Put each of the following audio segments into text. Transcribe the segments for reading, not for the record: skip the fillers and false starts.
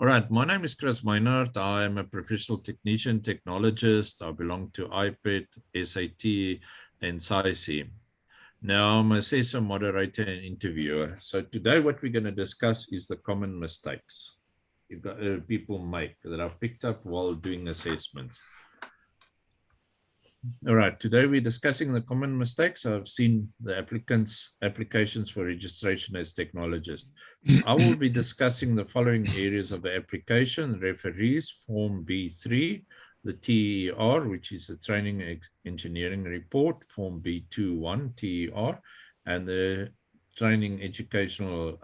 All right, my name is Chris Meinert. I am a professional technician, technologist. I belong to IPET, SAT, and SAIC. Now, I'm an assessor, moderator, and interviewer. So today what we're going to discuss is the common mistakes people make that I've picked up while doing assessments. All right, today we're discussing the common mistakes. I've seen the applicants' applications for registration as technologist. I will be discussing the following areas of the application: referees, Form B3, the TER, which is the Training Engineering Report, Form B21, TER, and the Training Educational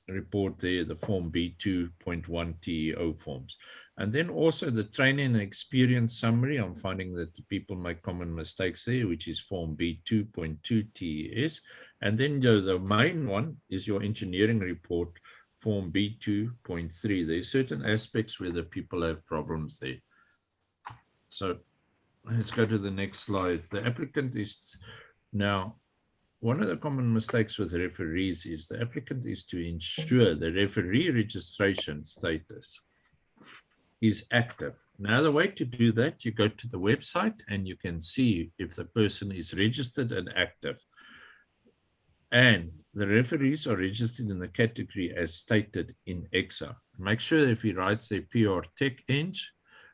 report there, the Form B2.1 TEO forms. And then also the training and experience summary. I'm finding that people make common mistakes there, which is Form B2.2 TES. And then the main one is your engineering report, Form B2.3. There's certain aspects where the people have problems there. So let's go to the next slide. The applicant is now, one of the common mistakes with referees is the applicant is to ensure the referee registration status is active. Now, the way to do that, you go to the website and you can see if the person is registered and active. And the referees are registered in the category as stated in ECSA. Make sure that if he writes a PR Tech Eng,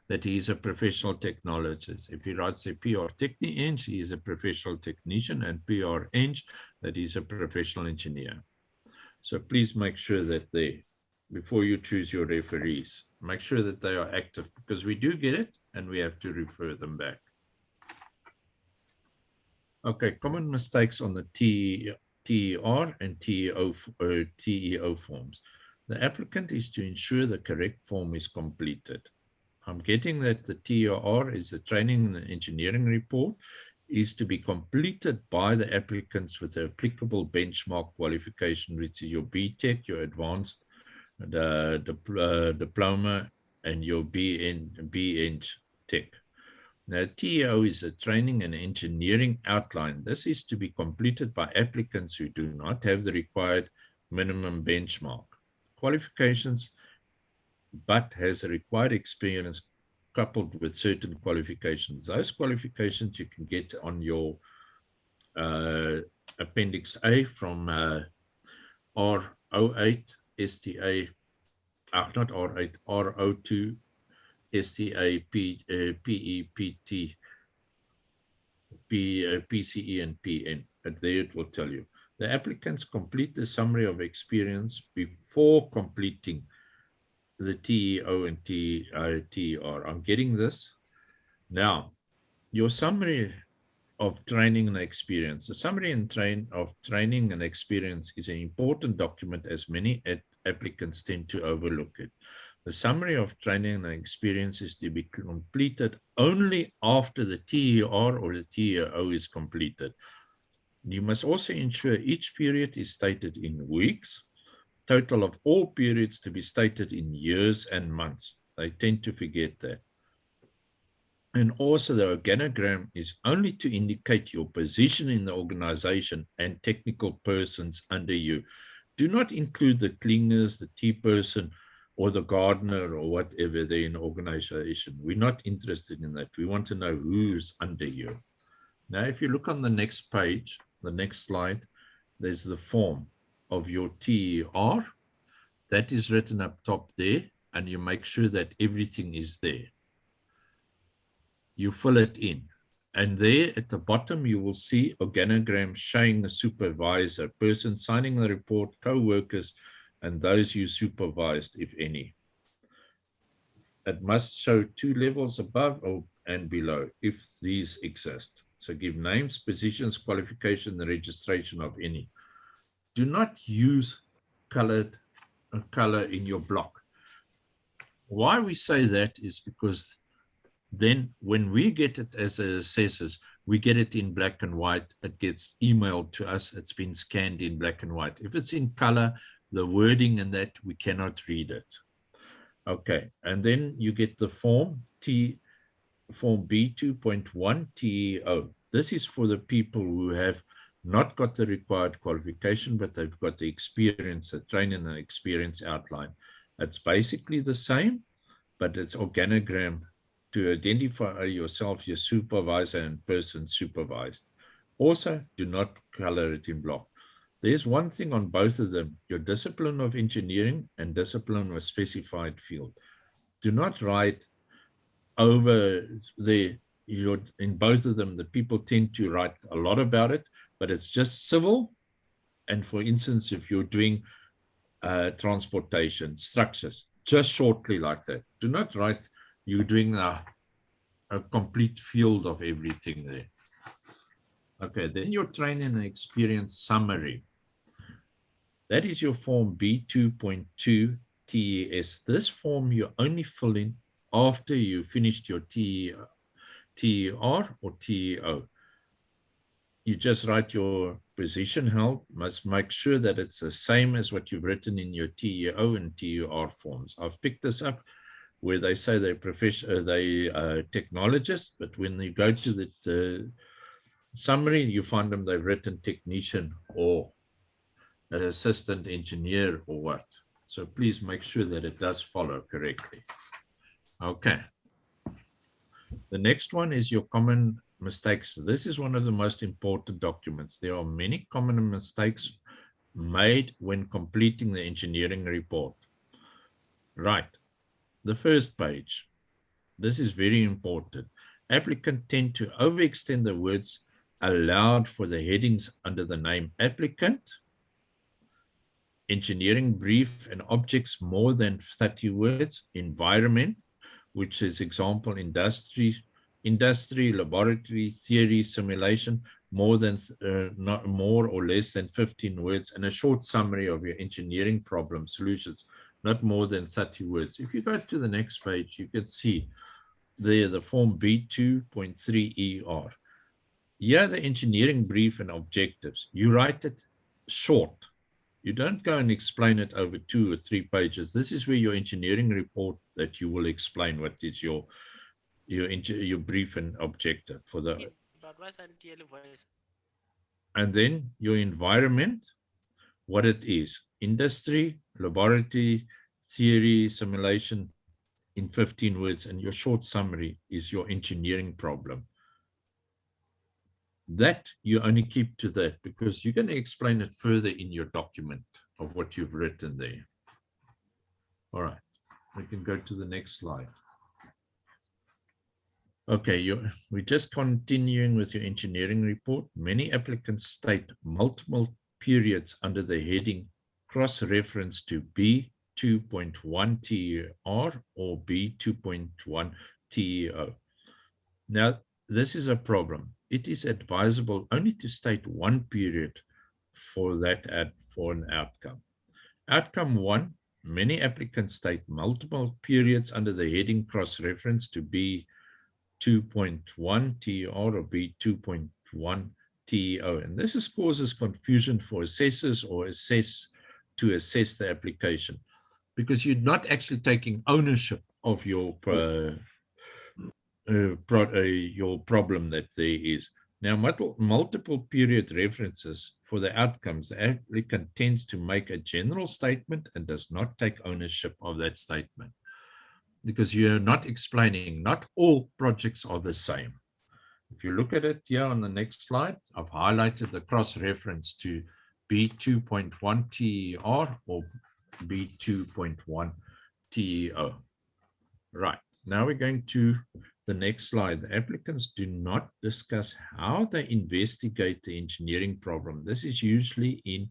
that he is a professional technologist. If he writes a PR Techni Eng, he is a professional technician, and PR Eng, that he is a professional engineer. So please make sure that they, before you choose your referees, make sure that they are active, because we do get it and we have to refer them back. Okay, common mistakes on the TER and TEO forms. The applicant is to ensure the correct form is completed. I'm getting that the TER is the Training and Engineering Report, is to be completed by the applicants with the applicable benchmark qualification, which is your BTech, your advanced diploma, and your BEng Tech. Now, TEO is a Training and Engineering Outline. This is to be completed by applicants who do not have the required minimum benchmark qualifications, but has a required experience coupled with certain qualifications. Those qualifications you can get on your Appendix A from R08 STA, not R8, R02 STA, PEPT, PCE, and PN. But there it will tell you. The applicants complete the summary of experience before completing the TEO and TER. I'm getting this. Now, your summary of training and experience. The summary of training and experience is an important document, as many applicants tend to overlook it. The summary of training and experience is to be completed only after the TER or the TEO is completed. You must also ensure each period is stated in weeks. Total of all periods to be stated in years and months. They tend to forget that. And also the organogram is only to indicate your position in the organization and technical persons under you. Do not include the cleaners, the tea person, or the gardener, or whatever they're in the organization. We're not interested in that. We want to know who's under you. Now, if you look on the next page, the next slide, there's the form of your TER. That is written up top there, and you make sure that everything is there. You fill it in, and there at the bottom you will see organograms showing the supervisor, person signing the report, co-workers, and those you supervised, if any. It must show 2 levels above and below, if these exist. So give names, positions, qualification, the registration of any. Do not use color in your block. Why we say that is because then when we get it as assessors, we get it in black and white. It gets emailed to us. It's been scanned in black and white. If it's in color, the wording and that, we cannot read it. Okay, and then you get the form B2.1 TEO. This is for the people who have not got the required qualification, but they've got the experience, the training and experience outline. It's basically the same, but it's organogram to identify yourself, your supervisor, and person supervised. Also, do not color it in block. There's one thing on both of them, your discipline of engineering and discipline of specified field. Do not write over the, in both of them, the people tend to write a lot about it, but it's just civil. And for instance, if you're doing transportation, structures, just shortly like that. Do not write you're doing a complete field of everything there. Okay, then your training and experience summary. That is your form B2.2 TES. This form you only fill in after you finished your TER or TEO. You just write your position held, must make sure that it's the same as what you've written in your TEO and TER forms. I've picked this up where they say they're technologists, but when you go to the summary, you find them, they've written technician or an assistant engineer or what. So please make sure that it does follow correctly. Okay. The next one is your common mistakes. This is one of the most important documents. There are many common mistakes made when completing the engineering report. Right. The first page. This is very important. Applicants tend to overextend the words allowed for the headings under the name applicant, engineering brief and objects more than 30 words, environment, which is example industry, laboratory, theory, simulation, more than not more or less than 15 words, and a short summary of your engineering problem solutions, not more than 30 words. If you go to the next page, you can see there the form B2.3ER. Here the engineering brief and objectives. You write it short. You don't go and explain it over 2 or 3 pages. This is where your engineering report that you will explain what is your brief and objective for the. And then your environment, what it is, industry, laboratory, theory, simulation in 15 words, and your short summary is your engineering problem. That you only keep to that because you're going to explain it further in your document of what you've written there. All right, we can go to the next slide. Okay, we're just continuing with your engineering report. Many applicants state multiple periods under the heading cross-reference to B2.1 TER or B2.1 TEO. Now, this is a problem. It is advisable only to state one period for an outcome. Outcome 1, many applicants state multiple periods under the heading cross-reference to B2.1 TER or B2.1 TEO. And this causes confusion for assessors or to assess the application because you're not actually taking ownership of your problem that there is. Now, multiple period references for the outcomes, the applicant tends to make a general statement and does not take ownership of that statement because you're not explaining, not all projects are the same. If you look at it here on the next slide, I've highlighted the cross-reference to B2.1 TER or B2.1 TEO. Right, now we're going to the next slide. The applicants do not discuss how they investigate the engineering problem. This is usually in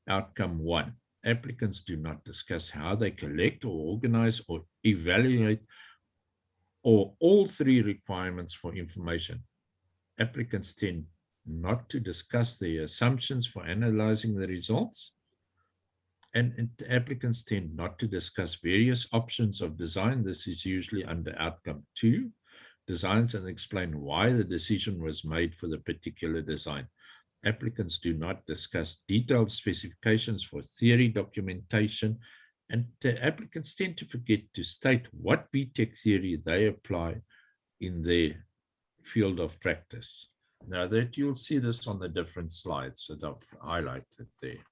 outcome 1. Applicants do not discuss how they collect or organize or evaluate or all 3 requirements for information. Applicants tend not to discuss their assumptions for analyzing the results. And applicants tend not to discuss various options of design. This is usually under outcome 2. Designs and explain why the decision was made for the particular design. Applicants do not discuss detailed specifications for theory documentation, and the applicants tend to forget to state what BTEC theory they apply in their field of practice. Now that you'll see this on the different slides that I've highlighted there.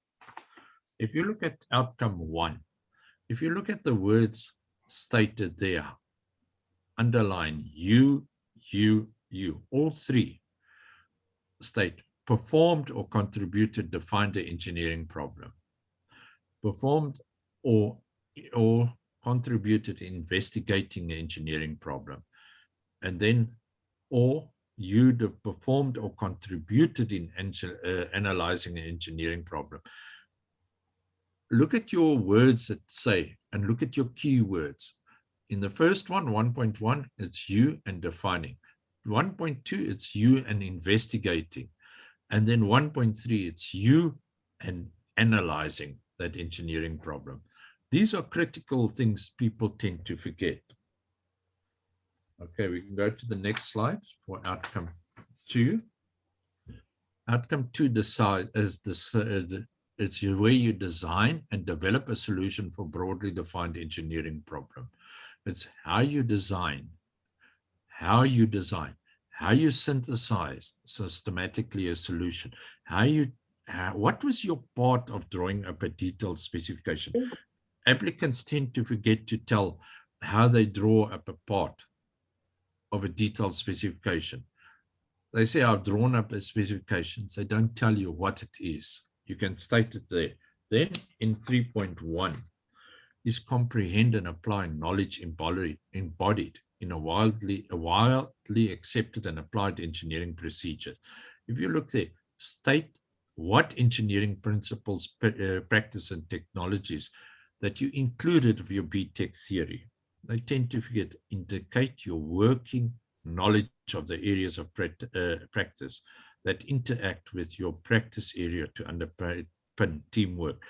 If you look at outcome 1, If you look at the words stated there, underline you, all three state performed or contributed defined the engineering problem. Performed or contributed in investigating the engineering problem. And then, or you performed or contributed in analyzing an engineering problem. Look at your words that say, and look at your keywords. In the first one, 1.1, it's you and defining. 1.2, it's you and investigating. And then 1.3, it's you and analyzing that engineering problem. These are critical things people tend to forget. Okay, we can go to the next slide for outcome 2. Outcome 2 is it's where you design and develop a solution for broadly defined engineering problem. It's how you design, how you synthesize systematically a solution, what was your part of drawing up a detailed specification? Applicants tend to forget to tell how they draw up a part of a detailed specification. They say, I've drawn up a specification. They don't tell you what it is. You can state it there. Then in 3.1 is comprehend and apply knowledge embodied in a widely accepted and applied engineering procedures. If you look there, state what engineering principles, practice, and technologies that you included of your BTech theory. They tend to forget, indicate your working knowledge of the areas of practice that interact with your practice area to underpin teamwork.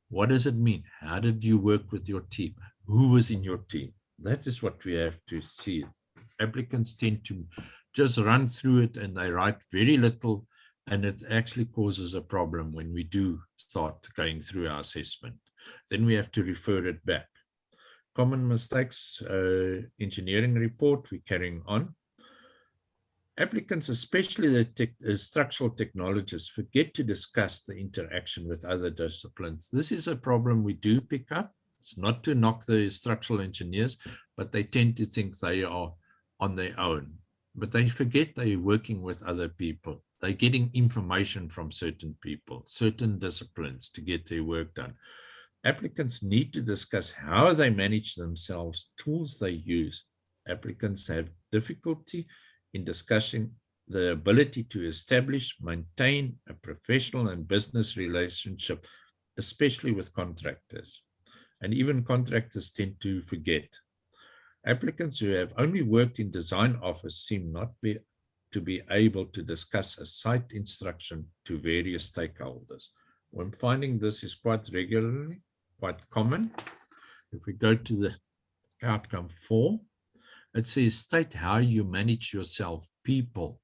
What does it mean? How did you work with your team? Who was in your team? That is what we have to see. Applicants tend to just run through it and they write very little, and it actually causes a problem when we do start going through our assessment. Then we have to refer it back. Common mistakes, engineering report, we're carrying on. Applicants, especially the structural technologists, forget to discuss the interaction with other disciplines. This is a problem we do pick up. It's not to knock the structural engineers, but they tend to think they are on their own. But they forget they're working with other people. They're getting information from certain people, certain disciplines to get their work done. Applicants need to discuss how they manage themselves, tools they use. Applicants have difficulty in discussing the ability to establish, maintain a professional and business relationship, especially with contractors. And even contractors tend to forget. Applicants who have only worked in design office seem not to be able to discuss a site instruction to various stakeholders. I'm finding this is quite regularly, quite common. If we go to the outcome 4, it says state how you manage yourself, people,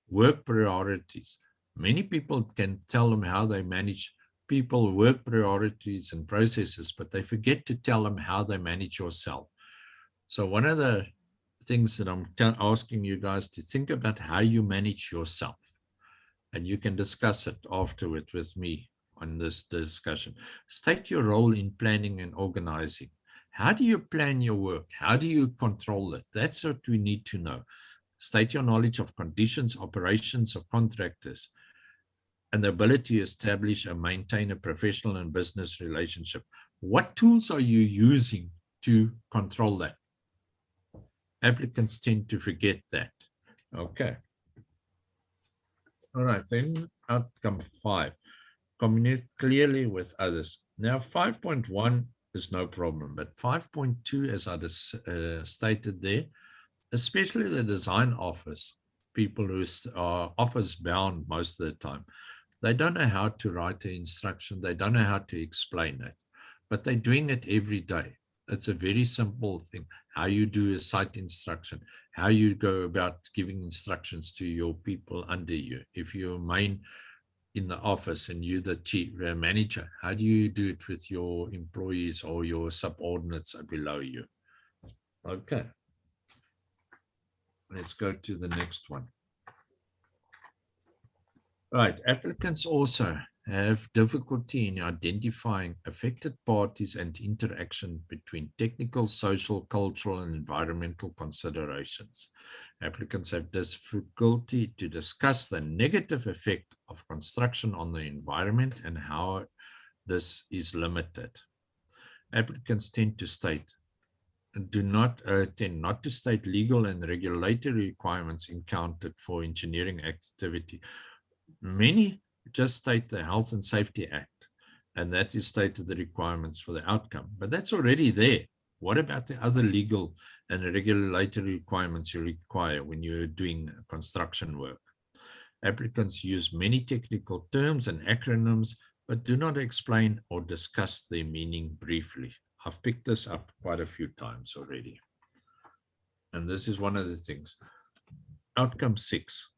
work priorities. Many people can tell them how they manage people, work priorities and processes, but they forget to tell them how they manage yourself. So one of the things that I'm asking you guys to think about how you manage yourself, and you can discuss it afterward with me on this discussion. State your role in planning and organizing. How do you plan your work? How do you control it? That's what we need to know. State your knowledge of conditions, operations of contractors, and the ability to establish and maintain a professional and business relationship. What tools are you using to control that? Applicants tend to forget that. Okay. All right, then outcome 5. Communicate clearly with others. Now, 5.1 is no problem, but 5.2, as I stated there, especially the design office, people who are office bound most of the time, they don't know how to write the instruction. They don't know how to explain it, but they're doing it every day. It's a very simple thing. How you do a site instruction, how you go about giving instructions to your people under you. If you're main in the office and you're the chief manager, how do you do it with your employees or your subordinates below you? Okay. Let's go to the next one. Right. Applicants also have difficulty in identifying affected parties and interaction between technical, social, cultural, and environmental considerations. Applicants have difficulty to discuss the negative effect of construction on the environment and how this is limited. Applicants tend to state tend not to state legal and regulatory requirements encountered for engineering activity. Many just state the Health and Safety Act, and that is stated the requirements for the outcome. But that's already there. What about the other legal and regulatory requirements you require when you're doing construction work? Applicants use many technical terms and acronyms, but do not explain or discuss their meaning briefly. I've picked this up quite a few times already. And this is one of the things. Outcome 6.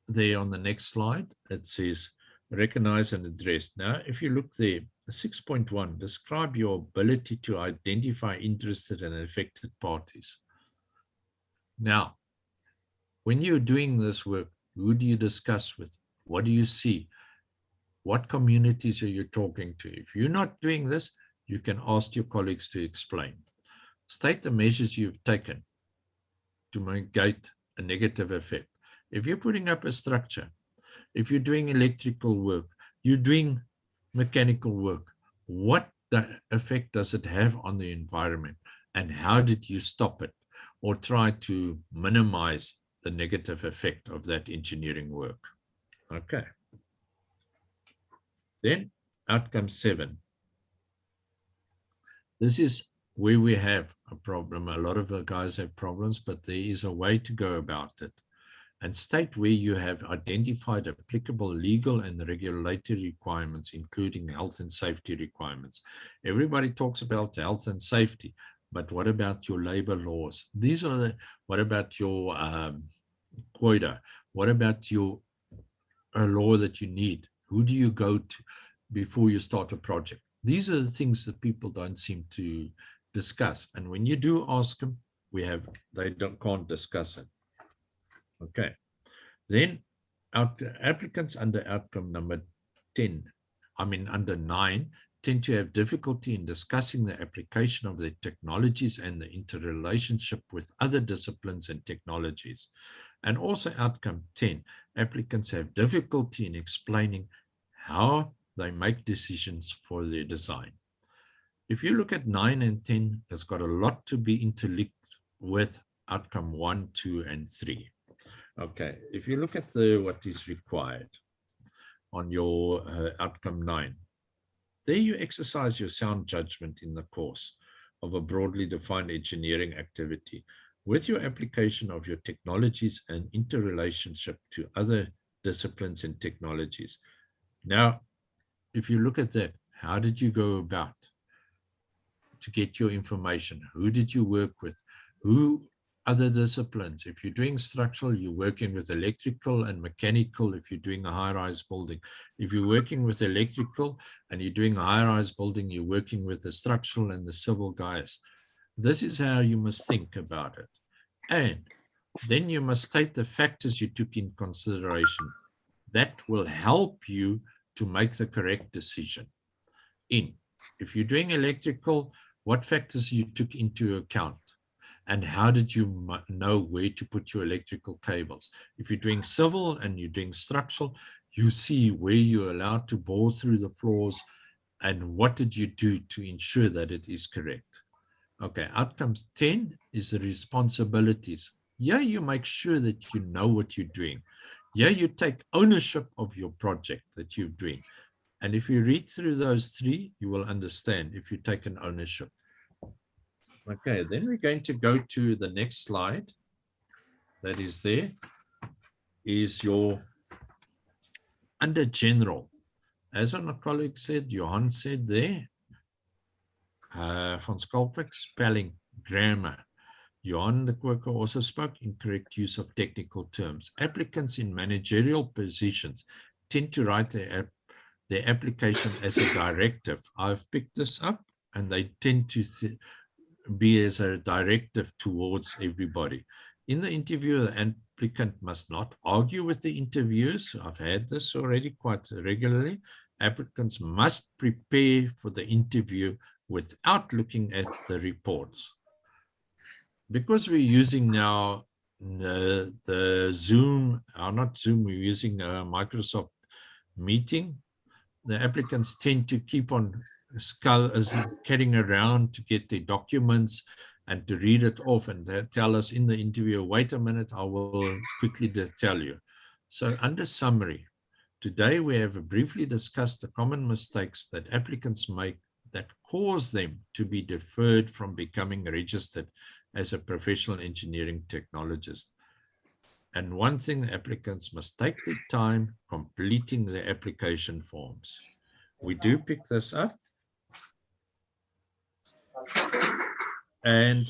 There on the next slide, it says recognize and address. Now, if you look there, 6.1, describe your ability to identify interested and affected parties. Now, when you're doing this work, who do you discuss with? What do you see? What communities are you talking to? If you're not doing this, you can ask your colleagues to explain. State the measures you've taken to mitigate a negative effect. If you're putting up a structure, if you're doing electrical work, you're doing mechanical work, what effect does it have on the environment? And how did you stop it or try to minimize the negative effect of that engineering work? Okay. Then outcome 7. This is where we have a problem. A lot of the guys have problems, but there is a way to go about it. And state where you have identified applicable legal and regulatory requirements, including health and safety requirements. Everybody talks about health and safety, but what about your labor laws? These are the, what about your COIDA? What about your law that you need? Who do you go to before you start a project? These are the things that people don't seem to discuss. And when you do ask them, they can't discuss it. Okay. Then applicants under outcome number 10, under 9, tend to have difficulty in discussing the application of their technologies and the interrelationship with other disciplines and technologies. And also outcome 10, applicants have difficulty in explaining how they make decisions for their design. If you look at 9 and 10, it's got a lot to be interlinked with outcome 1, 2, and 3. Okay, if you look at what is required on your outcome 9, there you exercise your sound judgment in the course of a broadly defined engineering activity with your application of your technologies and interrelationship to other disciplines and technologies. Now, if you look at that, how did you go about to get your information? Who did you work with? Who other disciplines? If you're doing structural, you're working with electrical and mechanical. If you're doing a high-rise building, if you're working with electrical and you're doing a high-rise building, you're working with the structural and the civil guys. This is how you must think about it. And then you must state the factors you took in consideration. That will help you to make the correct decision. If you're doing electrical, what factors you took into account? And how did you know where to put your electrical cables? If you're doing civil and you're doing structural, you see where you're allowed to bore through the floors and what did you do to ensure that it is correct. Okay, outcomes 10 is the responsibilities. Yeah, you make sure that you know what you're doing. Yeah, you take ownership of your project that you're doing. And if you read through those 3, you will understand if you take an ownership. Okay, then we're going to go to the next slide. That is there, is your under general. As our colleague said, Johan said there, van Skalkwyk, spelling, grammar. Johan de Kooker also spoke incorrect use of technical terms. Applicants in managerial positions tend to write their application as a directive. I've picked this up and they tend to be as a directive towards everybody. In the interview, the applicant must not argue with the interviewers. I've had this already quite regularly. Applicants must prepare for the interview without looking at the reports. Because we're using now the Zoom, not Zoom, we're using Microsoft Meeting, the applicants tend to keep on carrying around to get their documents and to read it off, and they tell us in the interview, wait a minute, I will quickly tell you. So under summary, today we have briefly discussed the common mistakes that applicants make that cause them to be deferred from becoming registered as a professional engineering technologist. And one thing, applicants must take their time completing the application forms. We do pick this up. And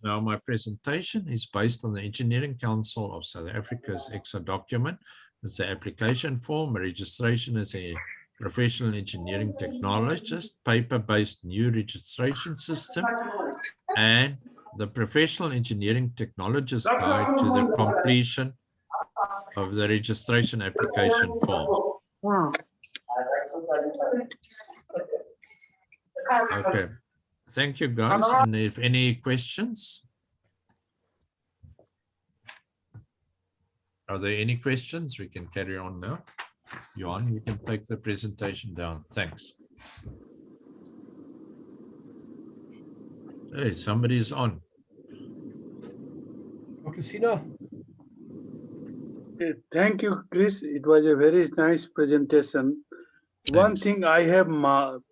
now my presentation is based on the Engineering Council of South Africa's ECSA document. It's the application form, registration as a professional engineering technologist, paper-based new registration system, and the professional engineering technologist guide to the completion of the registration application form. Okay, thank you guys. And if any questions? Are there any questions? We can carry on now. Johan, you can take the presentation down. Thanks. Hey, somebody's on. Dr. Sina. Thank you, Chris. It was a very nice presentation. Thanks. One thing I have marked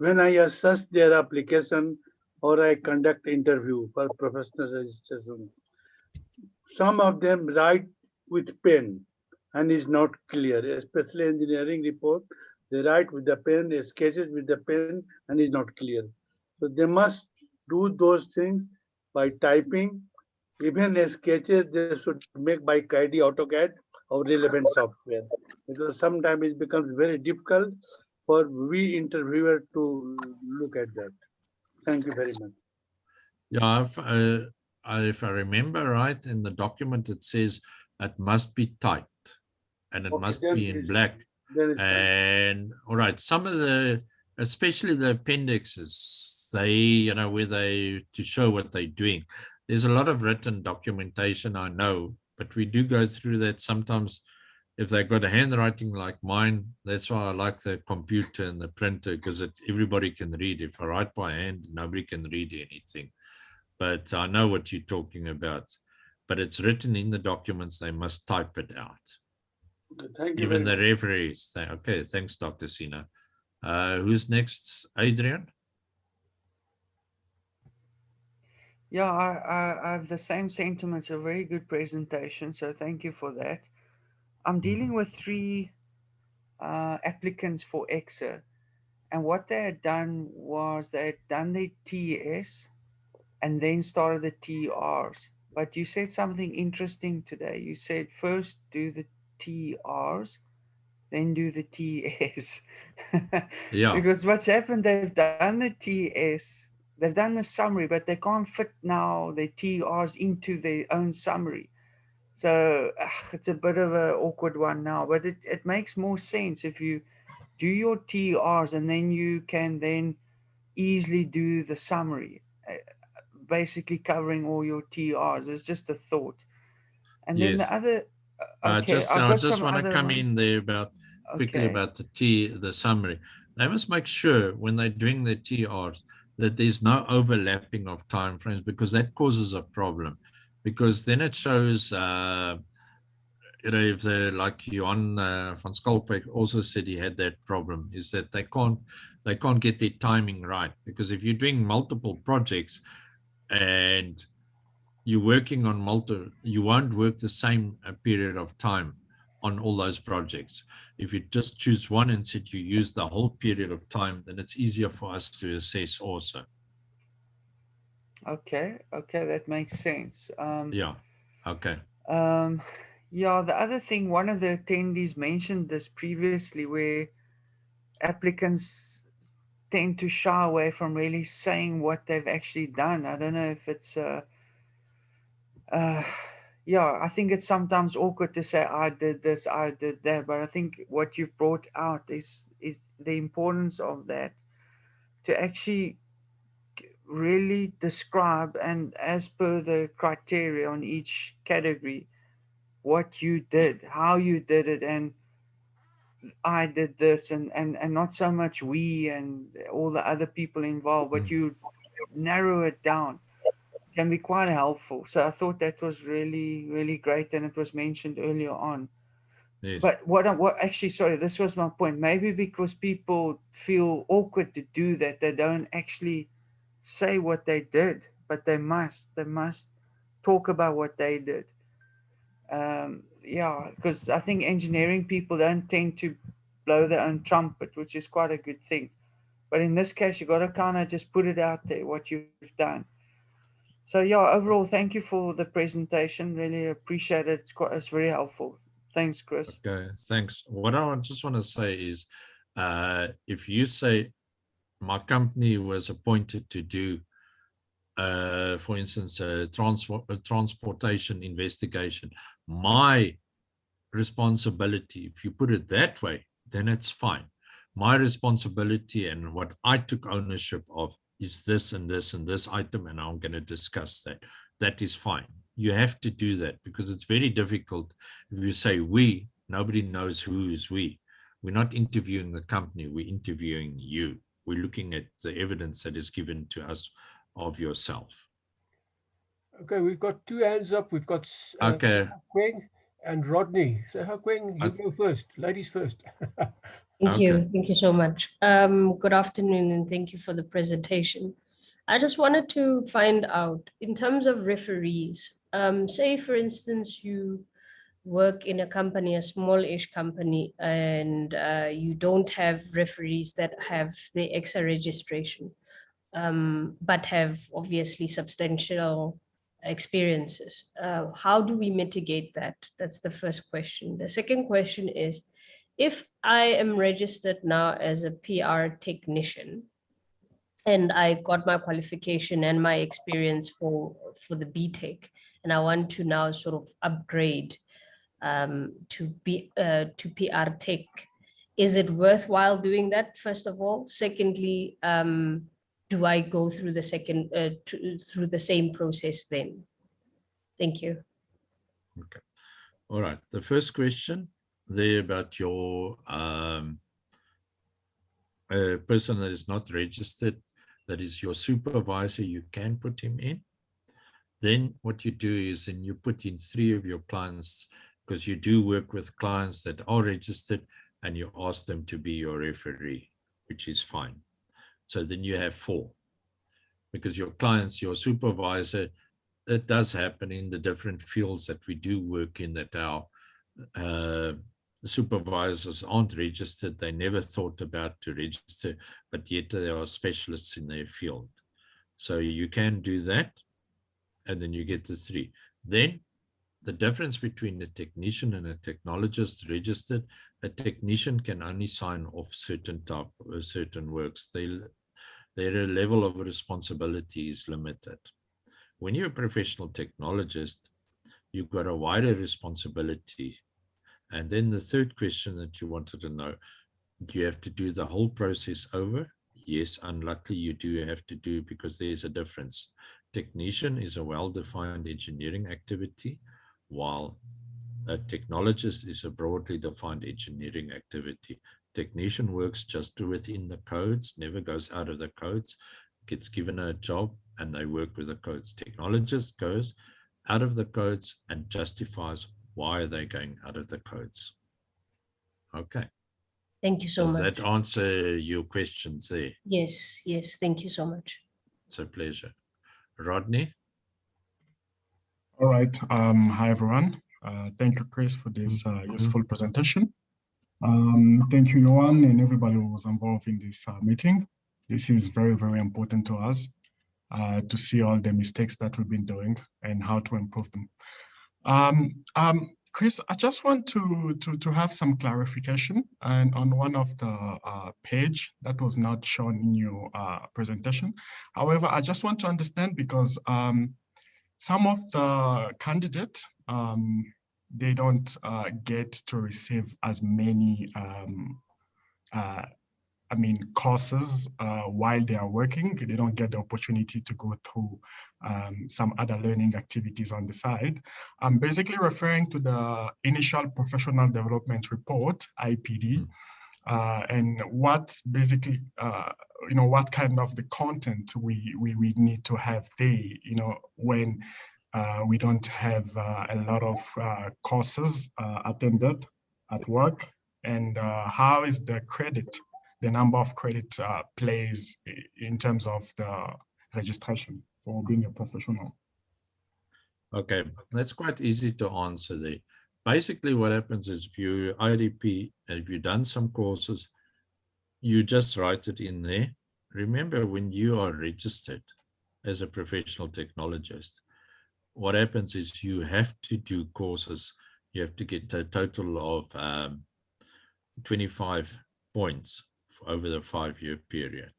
when I assess their application or I conduct interview for professional registration, some of them write with pen and is not clear, especially engineering report. They write with the pen, sketches with the pen and is not clear. So they must do those things by typing. Even sketches they should make by KD, AutoCAD or relevant software, because sometimes it becomes very difficult for we interviewer to look at that. Thank you very much. Yeah, if I remember right, in the document it says it must be typed and it must be in black. And all right, some of the, especially the appendixes, they, where they, to show what they're doing. There's a lot of written documentation, I know, but we do go through that sometimes. If they've got a handwriting like mine, that's why I like the computer and the printer, because everybody can read. If I write by hand, nobody can read anything. But I know what you're talking about. But it's written in the documents, they must type it out. Okay, thank you. Even the referees. Okay, thanks, Dr. Sina. Who's next? Adrian? Yeah, I have the same sentiments. A very good presentation, so thank you for that. I'm dealing with 3 applicants for ECSA, and what they had done was they had done their TS and then started the TRs. But you said something interesting today. You said first do the TRs, then do the TS. Yeah. Because what's happened, they've done the TS, they've done the summary, but they can't fit now the TRs into their own summary. So it's a bit of an awkward one now, but it makes more sense if you do your TRs and then you can then easily do the summary, basically covering all your TRs. It's just a thought. And then the other, I okay, just want to come in there quickly about the summary. They must make sure when they're doing their TRs that there's no overlapping of time frames, because that causes a problem. Because then it shows, if they're like Johan van Skalkwyk also said he had that problem, is that they can't get their timing right. Because if you're doing multiple projects and you're working on you won't work the same period of time on all those projects. If you just choose one and said you use the whole period of time, then it's easier for us to assess also. Okay, that makes sense. Yeah, okay. Yeah, the other thing, one of the attendees mentioned this previously, where applicants tend to shy away from really saying what they've actually done. I don't know if it's yeah, I think it's sometimes awkward to say I did this, I did that, but I think what you've brought out is the importance of that, to actually really describe, and as per the criteria on each category, what you did, how you did it, and I did this, and not so much we and all the other people involved, but Mm. you narrow it down, can be quite helpful. So I thought that was really, really great, and it was mentioned earlier on. Yes. But what actually, sorry, this was my point. Maybe because people feel awkward to do that, they don't actually say what they did, but they must talk about what they did. Yeah, because I think engineering people don't tend to blow their own trumpet, which is quite a good thing. But in this case, you got to kind of just put it out there what you've done. So yeah, overall, thank you for the presentation. Really appreciate it. It's very helpful. Thanks, Chris. Okay, thanks. What just want to say is, if you say my company was appointed to do, for instance, a transportation investigation, my responsibility, if you put it that way, then it's fine. My responsibility and what I took ownership of is this and this and this item, and I'm going to discuss that. That is fine. You have to do that because it's very difficult. If you say we, nobody knows who is we. We're not interviewing the company, we're interviewing you. We're looking at the evidence that is given to us of yourself. Okay, we've got two hands up. We've got Okay. Queng and Rodney. So, Queng, I you go first. Ladies first. Thank Okay. you. Thank you so much. Good afternoon, and thank you for the presentation. I just wanted to find out, in terms of referees, say, for instance, you work in a company, a small-ish company, and you don't have referees that have the ECSA registration, but have obviously substantial experiences. How do we mitigate that? That's the first question. The second question is, if I am registered now as a PR technician, and I got my qualification and my experience for the BTech, and I want to now sort of upgrade to PR Tech, is it worthwhile doing that, first of all? Secondly, do I go through the through the same process then? Thank you. Okay. All right. The first question there about your person that is not registered, that is your supervisor, you can put him in. Then what you do is, then you put in 3 of your clients, because you do work with clients that are registered, and you ask them to be your referee, which is fine. So then you have 4, because your clients, your supervisor, it does happen in the different fields that we do work in, that our supervisors aren't registered. They never thought about to register, but yet they are specialists in their field. So you can do that, and then you get the 3. Then the difference between a technician and a technologist registered, a technician can only sign off certain works. Their level of responsibility is limited. When you're a professional technologist, you've got a wider responsibility. And then the third question that you wanted to know, do you have to do the whole process over? Yes, unluckily you do have to do, because there's a difference. Technician is a well-defined engineering activity, while a technologist is a broadly defined engineering activity. Technician works just within the codes, never goes out of the codes, gets given a job, and they work with the codes. Technologist goes out of the codes and justifies why they're going out of the codes. Okay. Thank you so Does much. that answer your questions there? Yes, yes, thank you so much. It's a pleasure. Rodney? All right. Hi, everyone. Thank you, Chris, for this useful presentation. Thank you, Johan, and everybody who was involved in this meeting. This is very, very important to us to see all the mistakes that we've been doing and how to improve them. Chris, I just want to have some clarification on one of the page that was not shown in your presentation. However, I just want to understand, because some of the candidates they don't get to receive as many courses while they are working. They don't get the opportunity to go through some other learning activities on the side. I'm basically referring to the Initial Professional Development Report, IPD, and what basically, what kind of the content we need to have there, when we don't have a lot of courses attended at work, and how is the number of credit plays in terms of the registration for being a professional? Okay, that's quite easy to answer there. Basically, what happens is if you IDP and if you've done some courses, you just write it in there. Remember, when you are registered as a professional technologist, what happens is you have to do courses. You have to get a total of 25 points over the 5-year period.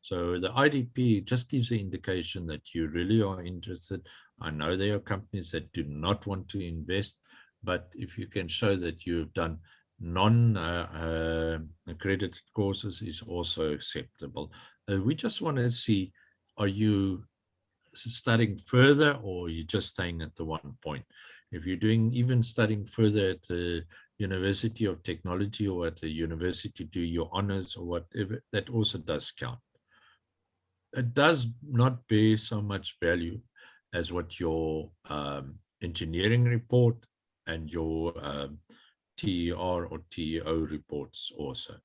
So the IDP just gives the indication that you really are interested. I know there are companies that do not want to invest, but if you can show that you've done non-accredited courses is also acceptable. We just want to see, are you studying further or are you just staying at the 1 point? If you're doing even studying further at the University of Technology or at the university to do your honors or whatever, that also does count. It does not bear so much value as what your engineering report and your TER or TEO reports also.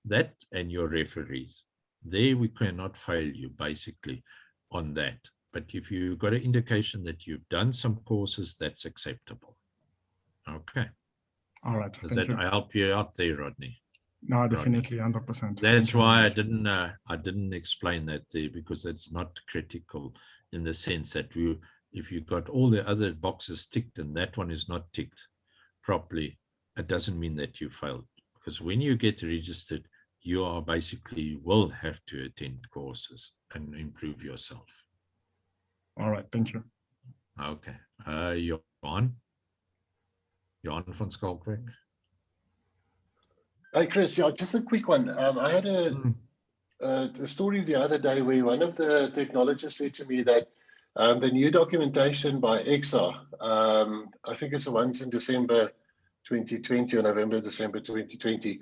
That and your referees. There we cannot fail you basically on that. But if you've got an indication that you've done some courses, that's acceptable. Okay. All right. Does that help you out there, Rodney? No, definitely, 100%. That's why I didn't explain that there, because it's not critical in the sense that if you got all the other boxes ticked and that one is not ticked properly, it doesn't mean that you failed. Because when you get registered, you are basically will have to attend courses and improve yourself. All right, thank you. Okay. Johan van Schalkwyk. Hey, Chris, yeah, just a quick one. I had a story the other day where one of the technologists said to me that the new documentation by ECSA, I think it's the ones in December 2020 or December 2020,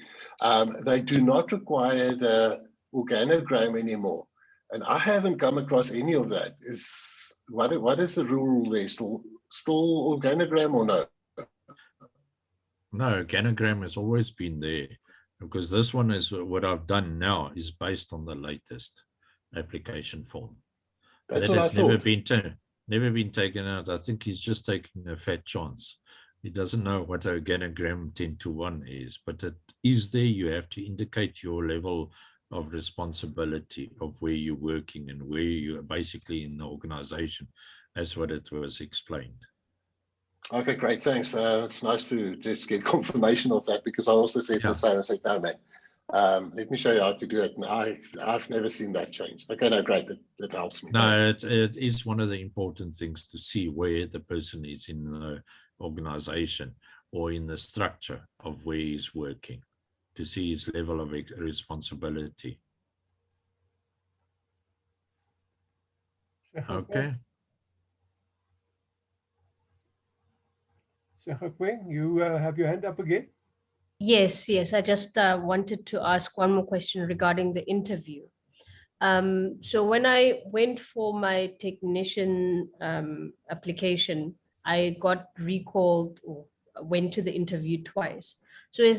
they do not require the organogram anymore. And I haven't come across any of that. What is the rule there? Still organogram or no? No, organogram has always been there, because this one is what I've done now is based on the latest application form. That's that what has I thought. never been taken out. I think he's just taking a fat chance. He doesn't know what organogram 10:1 is, but it is there. You have to indicate your level of responsibility of where you're working and where you are basically in the organization. That's what it was explained. Okay, great, thanks. It's nice to just get confirmation of that, because I also said the same. I said, no, man, let me show you how to do it. And I've never seen that change. Okay, no, great, that helps me. No, it is one of the important things to see where the person is in the organization or in the structure of where he's working, to see his level of responsibility. Okay. Sekgakwe, you have your hand up again? Yes. I just wanted to ask one more question regarding the interview. So when I went for my technician application, I got recalled or went to the interview twice. So is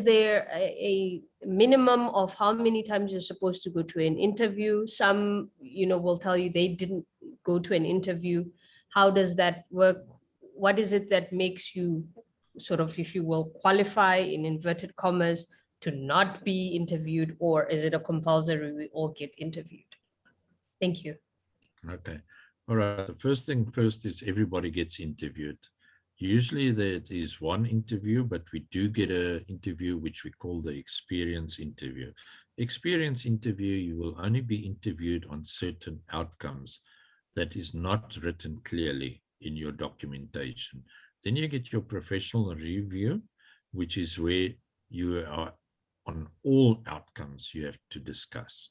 there a minimum of how many times you're supposed to go to an interview? Some, will tell you they didn't go to an interview. How does that work? What is it that makes you sort of, if you will, qualify in inverted commas to not be interviewed, or is it a compulsory we all get interviewed? Thank you. Okay. All right. The first thing first is everybody gets interviewed. Usually there is one interview, but we do get an interview which we call the experience interview. Experience interview, you will only be interviewed on certain outcomes that is not written clearly in your documentation. Then you get your professional review, which is where you are on all outcomes you have to discuss,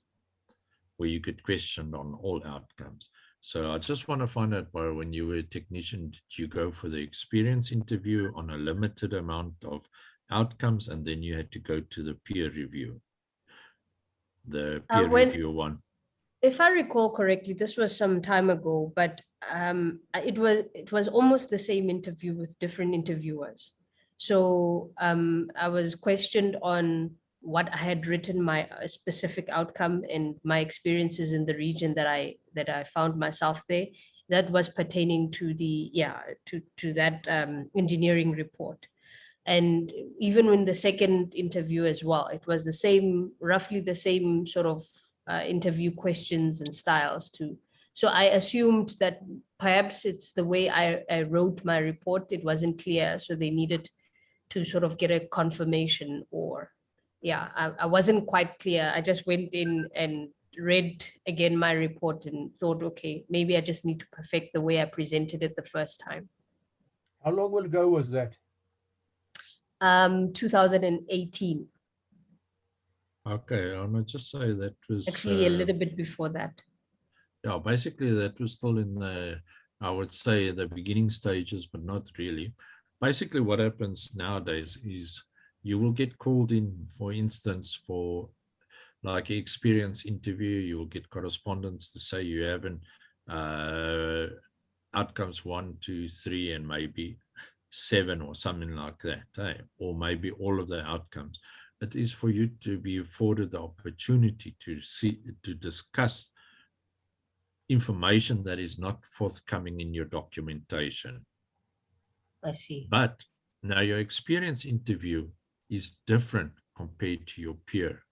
where you get questioned on all outcomes. So I just want to find out, when you were a technician, did you go for the experience interview on a limited amount of outcomes, and then you had to go to the peer review, the peer review one? If I recall correctly, this was some time ago, but it was almost the same interview with different interviewers. So I was questioned on what I had written, my specific outcome and my experiences in the region that I found myself there. That was pertaining to the to that engineering report. And even in the second interview as well, it was the same, roughly the same sort of interview questions and styles too. So I assumed that perhaps it's the way I wrote my report, it wasn't clear, so they needed to sort of get a confirmation, or I wasn't quite clear. I just went in and read again my report and thought, okay, maybe I just need to perfect the way I presented it the first time. How long ago was that? 2018. Okay, I might just say that was Actually a little bit before that. Yeah, basically that was still in the, I would say, the beginning stages, but not really. Basically what happens nowadays is you will get called in, for instance, for like an experience interview. You will get correspondence to say you haven't outcomes 1, 2, 3, and maybe 7 or something like that, or maybe all of the outcomes. It is for you to be afforded the opportunity to discuss information that is not forthcoming in your documentation. I see. But now your experience interview is different compared to your peer,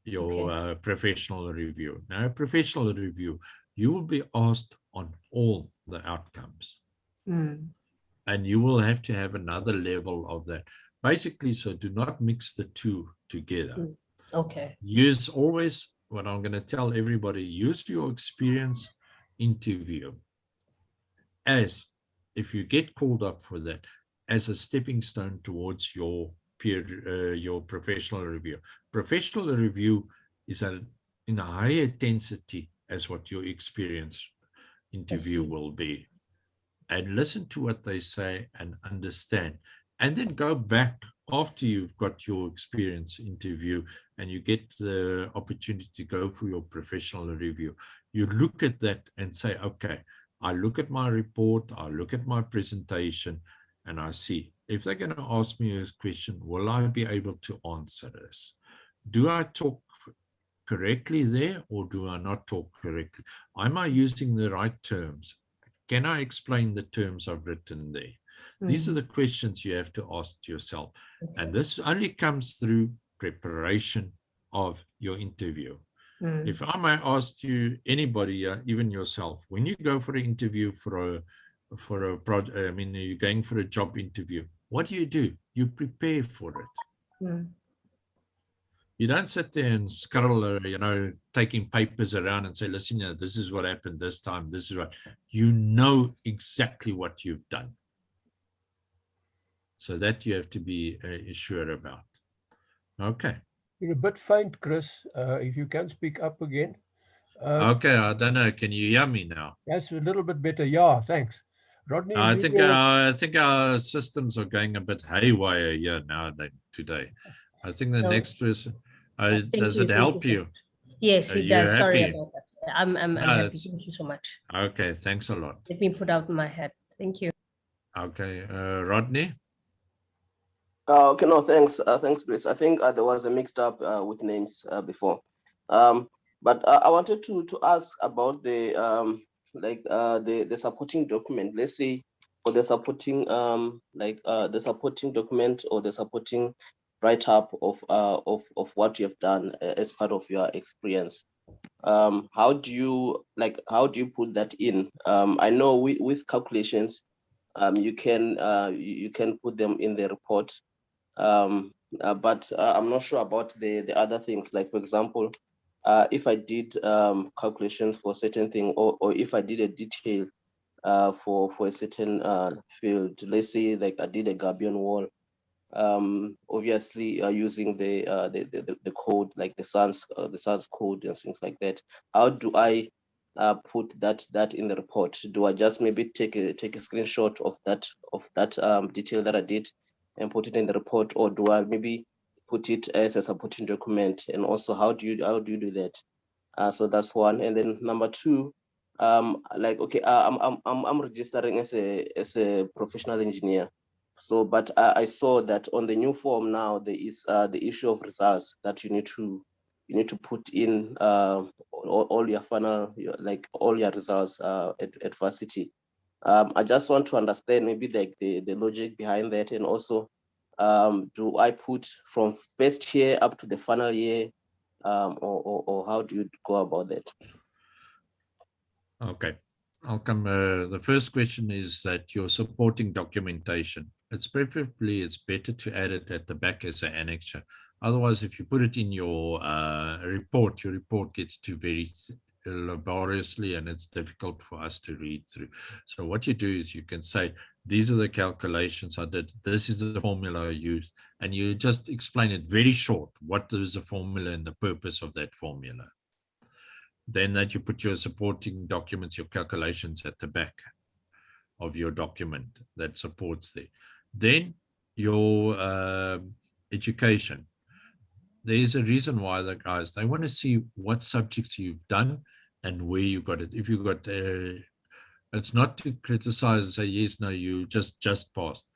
your professional review. Now, a professional review, you will be asked on all the outcomes. And you will have to have another level of that. Basically, so do not mix the two together. Okay. Use always, what I'm going to tell everybody, use your experience interview as, if you get called up for that, as a stepping stone towards your peer, your professional review. Professional review is in a higher intensity as what your experience interview will be. And listen to what they say and understand. And then go back after you've got your experience interview and you get the opportunity to go for your professional review. You look at that and say, okay, I look at my report, I look at my presentation, and I see, if they're going to ask me a question, will I be able to answer this? Do I talk correctly there, or do I not talk correctly? Am I using the right terms? Can I explain the terms I've written there? These are the questions you have to ask yourself. And this only comes through preparation of your interview. If I may ask you, anybody, even yourself, when you go for an interview for a project, I mean, you're going for a job interview, what do? You prepare for it. You don't sit there and scuttle, taking papers around and say, listen, this is what happened this time. This is what, you know exactly what you've done. So that you have to be sure about. Okay. You're a bit faint, Chris. If you can speak up again. Okay, I don't know. Can you hear me now? That's a little bit better. Yeah, thanks. Rodney, I think our systems are going a bit haywire here now today. I think the next person, does it help you? Yes, it does. Sorry about that. I'm happy. Thank you so much. Okay, thanks a lot. Let me put out my hat. Thank you. Okay, Rodney? Okay, no, thanks. Thanks, Grace. I think there was a mixed up with names before. But I wanted to ask about the the supporting document. Let's say for the supporting the supporting document or the supporting write-up of what you have done as part of your experience. How do you put that in? I know with calculations, you can put them in the report. But I'm not sure about the other things. Like, for example, if I did calculations for a certain thing, or if I did a detail for a certain field. Let's say like I did a Gabion wall, obviously using the code, like the sans code and things like that. How do I put that in the report? Do I just maybe take a screenshot of that detail that I did and put it in the report, or do I maybe put it as a supporting document? And also, how do you do that? So that's one. And then number two, like, okay, I'm registering as a professional engineer. So, but I saw that on the new form now there is the issue of results that you need to put in all your final, like all your results at varsity. I just want to understand maybe like the logic behind that, and also do I put from first year up to the final year, or how do you go about that? Okay, I'll come. The first question is that your supporting documentation. It's better to add it at the back as an annexure. Otherwise, if you put it in your report gets too very laboriously and it's difficult for us to read through. So what you do is you can say, these are the calculations I did, this is the formula I used, and you just explain it very short. What is the formula and the purpose of that formula? Then that you put your supporting documents, your calculations at the back of your document that supports there. Then your education. There's a reason why the guys, they want to see what subjects you've done and where you got it. If you got, it's not to criticize and say, yes, no, you just passed.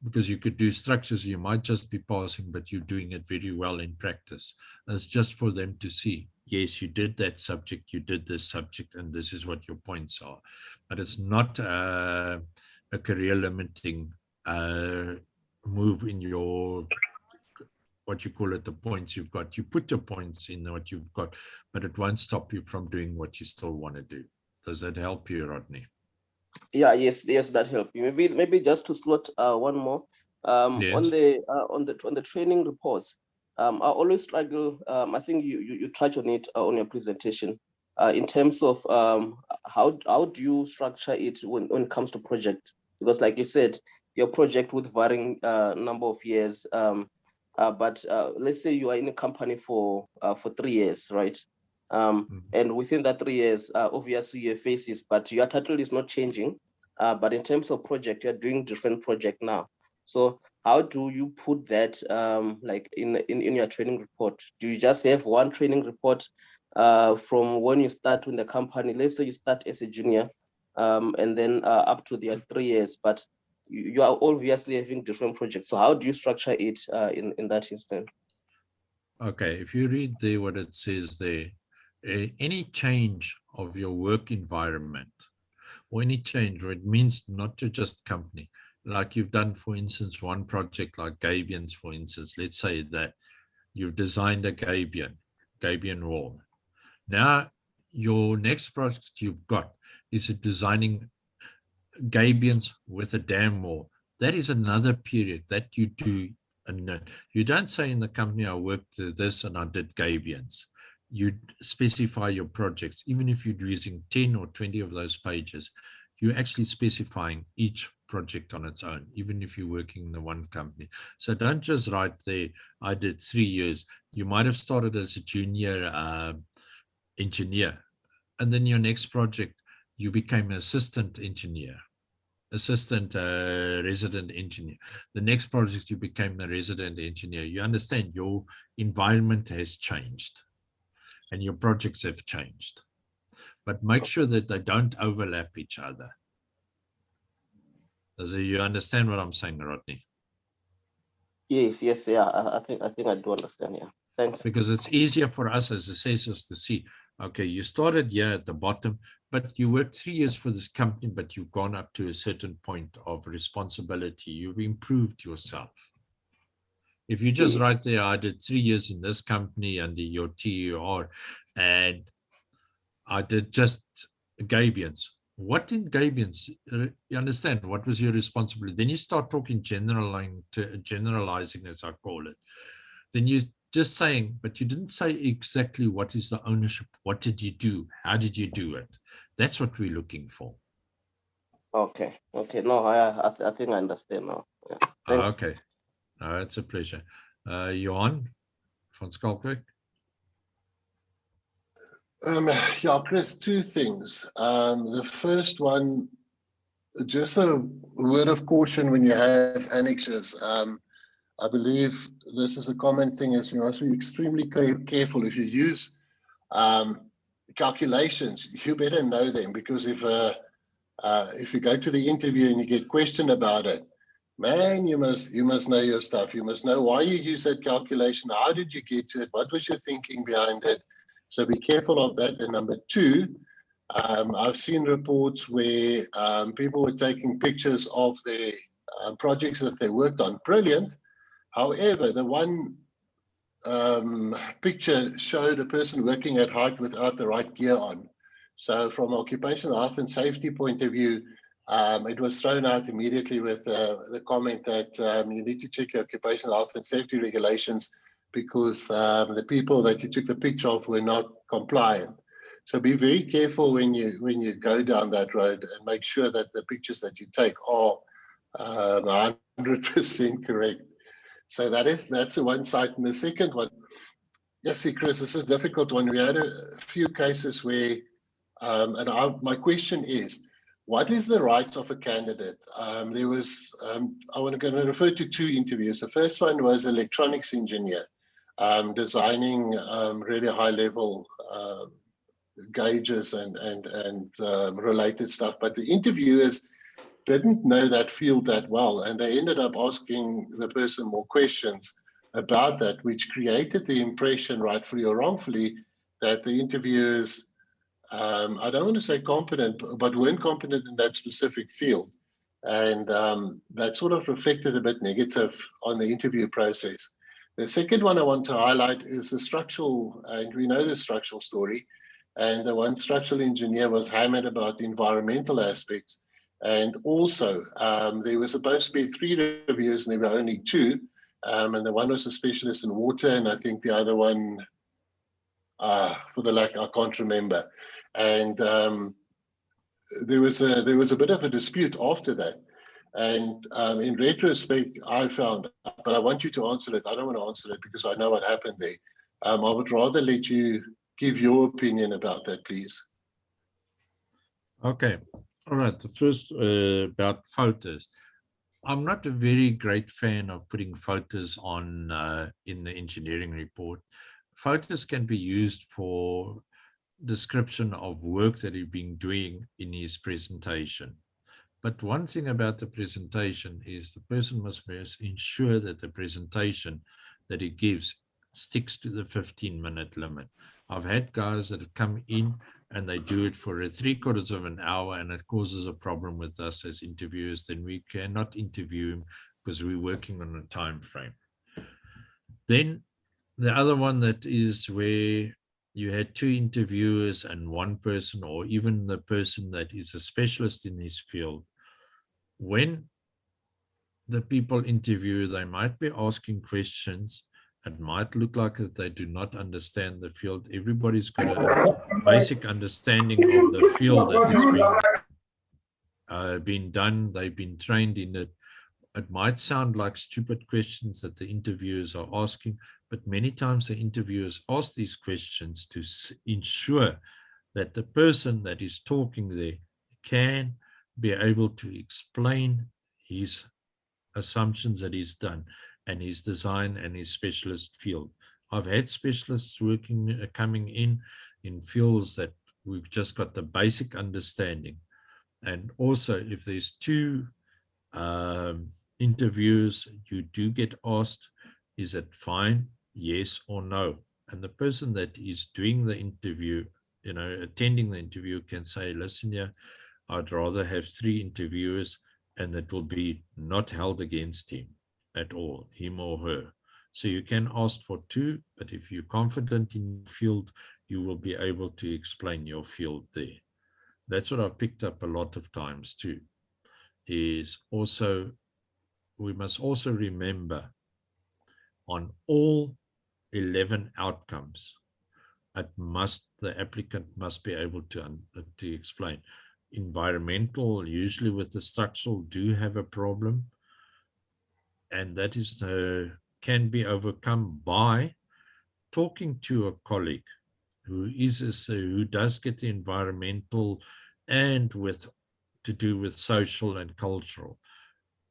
Because you could do structures, you might just be passing, but you're doing it very well in practice. It's just for them to see, yes, you did that subject, you did this subject, and this is what your points are. But it's not a career limiting move in your, what you call it, the points you've got. You put your points in what you've got, but it won't stop you from doing what you still want to do. Does that help you, Rodney? Yeah, yes, that helped you. Maybe just to slot one more. Yes. On the training reports, I always struggle. I think you touch on it on your presentation, in terms of how do you structure it when it comes to project? Because like you said, your project with varying number of years. But let's say you are in a company for 3 years, right? And within that 3 years, obviously you have phases, but your title is not changing. But in terms of project, you're doing different project now. So how do you put that like in your training report? Do you just have one training report from when you start in the company? Let's say you start as a junior, and then up to the 3 years, but you are obviously having different projects. So how do you structure it in that instance? Okay, if you read there what it says there, any change of your work environment or any change, or it means not to just company, like you've done, for instance, one project like Gabions, for instance, let's say that you've designed a Gabion wall. Now, your next project you've got is designing Gabions with a dam wall. That is another period that you do. And you don't say in the company, I worked this and I did Gabions. You specify your projects. Even if you're using 10 or 20 of those pages, you're actually specifying each project on its own, even if you're working in the one company. So don't just write there, I did 3 years. You might have started as a junior engineer, and then your next project, you became an assistant engineer. Assistant resident engineer. The next project, you became a resident engineer. You understand your environment has changed and your projects have changed, but make sure that they don't overlap each other. Does you understand what I'm saying, Rodney? Yes, yeah. I think I do understand. Yeah, thanks. Because it's easier for us as assessors to see, okay, you started here at the bottom, but you worked 3 years for this company, but you've gone up to a certain point of responsibility. You've improved yourself. If you just write there, I did 3 years in this company under your TER, and I did just Gabions. What in Gabions? You understand? What was your responsibility? Then you start talking generalizing, as I call it. Then you just saying, but you didn't say exactly what is the ownership. What did you do? How did you do it? That's what we're looking for. Okay. Okay. No, I think I understand now. Yeah. Thanks. Okay. It's a pleasure. Johan van Schalkwyk. Yeah, Chris, two things. The first one, just a word of caution when you have annexes. I believe this is a common thing, is you must be extremely careful. If you use calculations, you better know them, because if you go to the interview and you get questioned about it, man, you must know your stuff. You must know why you use that calculation. How did you get to it? What was your thinking behind it? So be careful of that. And number two, I've seen reports where people were taking pictures of their projects that they worked on. Brilliant. However, the one picture showed a person working at height without the right gear on. So from occupational health and safety point of view, it was thrown out immediately with the comment that you need to check your occupational health and safety regulations, because the people that you took the picture of were not compliant. So be very careful when you go down that road, and make sure that the pictures that you take are 100% correct. So that's the one side. And the second one, yes, see, Chris, this is a difficult one. We had a few cases where, my question is, what is the rights of a candidate? There was, I'm going to refer to two interviews. The first one was electronics engineer, designing really high level gauges and related stuff. But the interviewers didn't know that field that well, and they ended up asking the person more questions about that, which created the impression, rightfully or wrongfully, that the interviewers, I don't want to say competent, but weren't competent in that specific field. And that sort of reflected a bit negative on the interview process. The second one I want to highlight is the structural, and we know the structural story, and the one structural engineer was hammered about the environmental aspects. And also, there were supposed to be 3 reviews, and there were only 2. And the one was a specialist in water, and I think the other one, for the lack, I can't remember. And there was a bit of a dispute after that. And in retrospect, I found, but I want you to answer it. I don't want to answer it because I know what happened there. I would rather let you give your opinion about that, please. Okay. All right. The first about photos. I'm not a very great fan of putting photos on in the engineering report. Photos can be used for description of work that he's been doing in his presentation. But one thing about the presentation is the person must ensure that the presentation that he gives sticks to the 15-minute limit. I've had guys that have come in and they do it for 3/4 of an hour, and it causes a problem with us as interviewers. Then we cannot interview him because we're working on a time frame. Then the other one that is where you had 2 interviewers and 1 person, or even the person that is a specialist in his field. When the people interview, they might be asking questions. It might look like that they do not understand the field. Everybody's got a basic understanding of the field that is being done. They've been trained in it. It might sound like stupid questions that the interviewers are asking, but many times the interviewers ask these questions to ensure that the person that is talking there can be able to explain his assumptions that he's done and his design and his specialist field. I've had specialists working, coming in fields that we've just got the basic understanding. And also, if there's 2 interviews, you do get asked, is it fine, yes or no? And the person that is doing the interview, attending the interview, can say, listen here, I'd rather have 3 interviewers, and that will be not held against him at all, him or her. So you can ask for 2, but if you're confident in your field, you will be able to explain your field there. That's what I've picked up a lot of times too, is also, we must also remember on all 11 outcomes, the applicant must be able to explain. environmental, usually with the structural, do have a problem. And that is can be overcome by talking to a colleague who who does get the environmental and to do with social and cultural.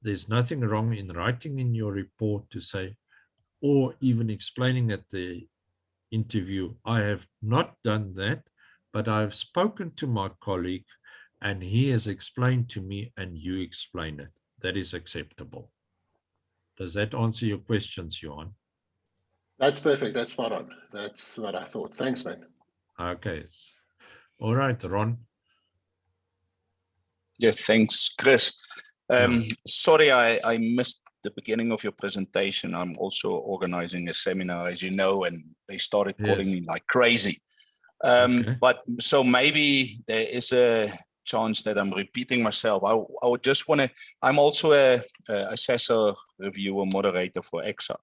There's nothing wrong in writing in your report to say, or even explaining at the interview, I have not done that, but I've spoken to my colleague and he has explained to me and you explain it. That is acceptable. Does that answer your questions, Johan? That's perfect. That's spot on. That's what I thought. Thanks, man. Okay. All right, Ron. Yeah, thanks, Chris. Sorry, I missed the beginning of your presentation. I'm also organizing a seminar, as you know, and they started calling me like crazy. But so maybe there is a chance that I'm repeating myself. I would just want to, I'm also a assessor, reviewer, moderator for ECSA.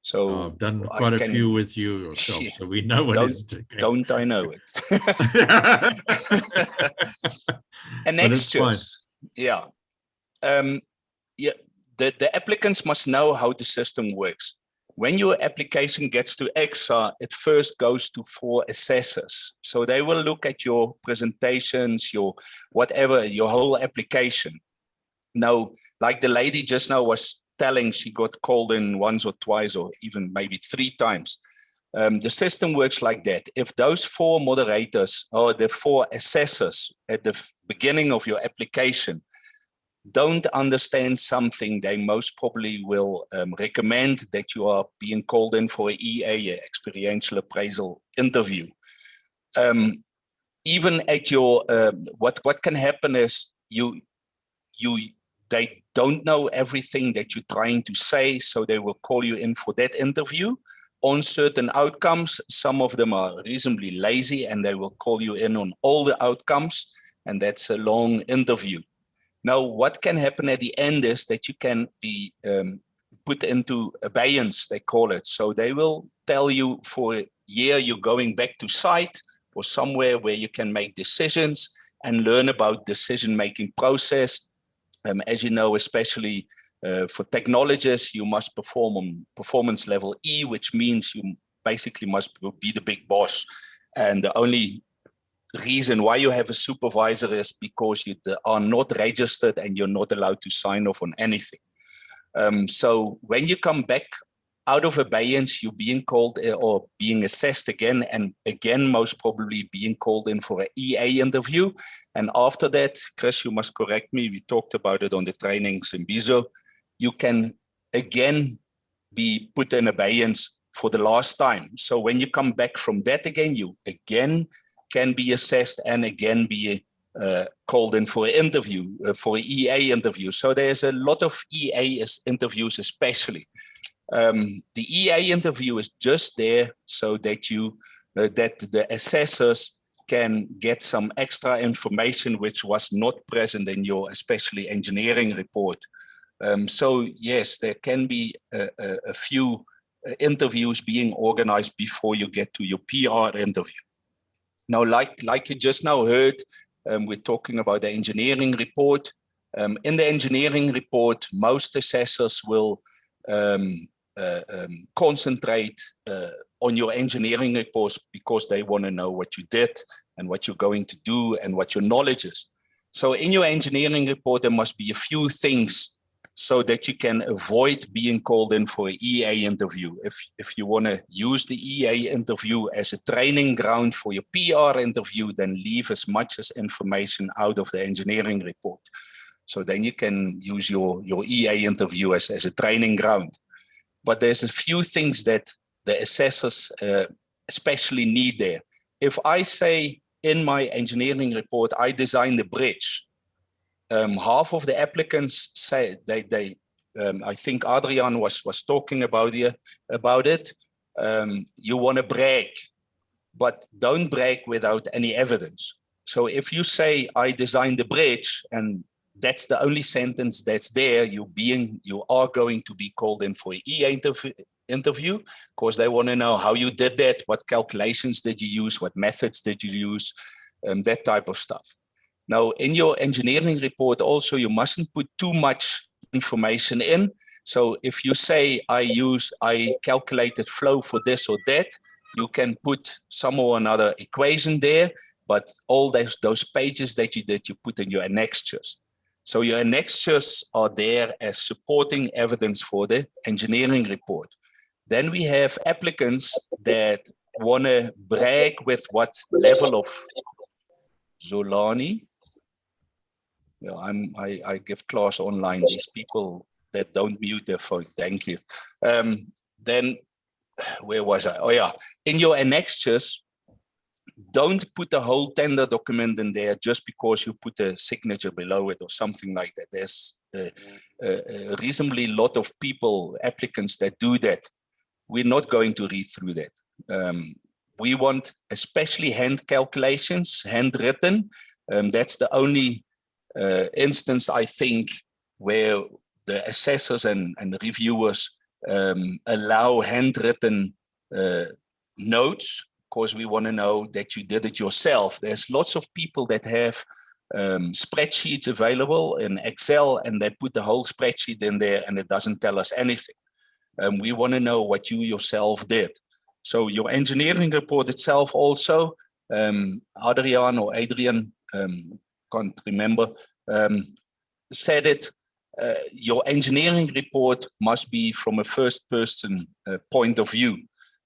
So I've done quite a few with you yourself, so we know what is don't I know it? And next, yeah. Yeah, the applicants must know how the system works. When your application gets to ECSA, it first goes to 4 assessors. So they will look at your presentations, your whatever, your whole application. Now, like the lady just now was telling, she got called in once or twice or even maybe 3 times. The system works like that. If those 4 moderators or the 4 assessors at the beginning of your application don't understand something, they most probably will recommend that you are being called in for an EA, experiential appraisal interview. Even at your, what can happen is they don't know everything that you're trying to say, so they will call you in for that interview on certain outcomes. Some of them are reasonably lazy and they will call you in on all the outcomes, and that's a long interview. Now, what can happen at the end is that you can be put into abeyance, they call it. So they will tell you for a year you're going back to site or somewhere where you can make decisions and learn about decision-making process. As you know, especially for technologists, you must perform on performance level E, which means you basically must be the big boss. And the only reason why you have a supervisor is because you are not registered and you're not allowed to sign off on anything. So when you come back out of abeyance, you're being called or being assessed again, and again, most probably being called in for an EA interview. And after that, Chris, you must correct me, we talked about it on the trainings in BISO, you can again be put in abeyance for the last time. So when you come back from that again, you again can be assessed and again be called in for an interview, for an EA interview. So there's a lot of EA interviews especially. The EA interview is just there so that you, that the assessors can get some extra information which was not present in your especially engineering report. So yes, there can be a few interviews being organized before you get to your PR interview. Now, like you just now heard, we're talking about the engineering report. In the engineering report, most assessors will concentrate on your engineering reports because they want to know what you did and what you're going to do and what your knowledge is. So in your engineering report, there must be a few things so that you can avoid being called in for an EA interview. If you want to use the EA interview as a training ground for your PR interview, then leave as much as information out of the engineering report. So then you can use your EA interview as a training ground. But there's a few things that the assessors especially need there. If I say in my engineering report, I designed a bridge, half of the applicants say I think Adrian was talking about it. You want to brag, but don't brag without any evidence. So if you say I designed the bridge and that's the only sentence that's there, you are going to be called in for an EA interview because they want to know how you did that, what calculations did you use, what methods did you use, that type of stuff. Now, in your engineering report also, you mustn't put too much information in. So if you say, I calculated flow for this or that, you can put some or another equation there, but all those pages that you put in your annexures. So your annexures are there as supporting evidence for the engineering report. Then we have applicants that want to brag with what level of Zolani. Yeah, I give class online. These people that don't mute their phone. Thank you. Then where was I? Oh yeah, in your annexures, don't put the whole tender document in there just because you put a signature below it or something like that. There's a reasonably lot of people, applicants that do that. We're not going to read through that. We want especially hand calculations, handwritten. That's the only instance, I think, where the assessors and reviewers allow handwritten notes. Of course, we want to know that you did it yourself. There's lots of people that have spreadsheets available in Excel, and they put the whole spreadsheet in there and it doesn't tell us anything. We want to know what you yourself did. So your engineering report itself also, Adrian, can't remember, said it, your engineering report must be from a first person point of view.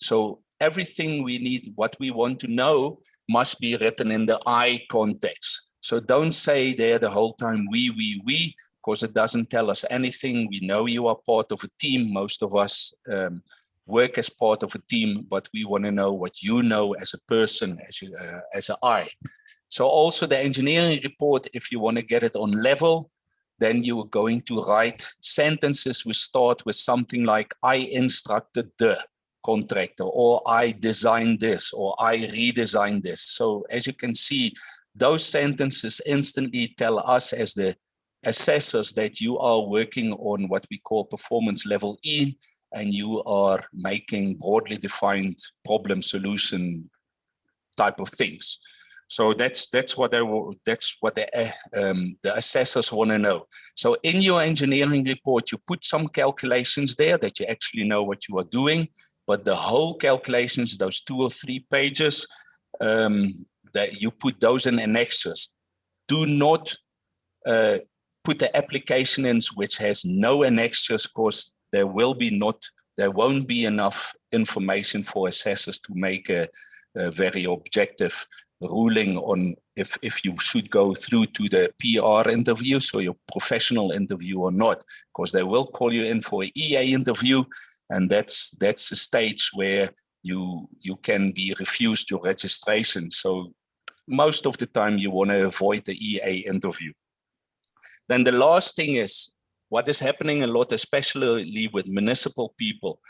So everything we need, what we want to know, must be written in the I context. So don't say there the whole time, we, because it doesn't tell us anything. We know you are part of a team. Most of us work as part of a team, but we want to know what you know as a person, as an I. So also the engineering report, if you want to get it on level, then you are going to write sentences which start with something like, I instructed the contractor, or I designed this, or I redesigned this. So as you can see, those sentences instantly tell us as the assessors that you are working on what we call performance level E, and you are making broadly defined problem solution type of things. So that's what the assessors want to know. So in your engineering report, you put some calculations there that you actually know what you are doing, but the whole calculations, those 2 or 3 pages, that you put those in annexes. Do not put the application in which has no annexes, because there won't be enough information for assessors to make a very objective ruling on if you should go through to the PR interview, so your professional interview or not, because they will call you in for an EA interview, and that's a stage where you can be refused your registration. So most of the time you want to avoid the EA interview. Then the last thing is what is happening a lot, especially with municipal people.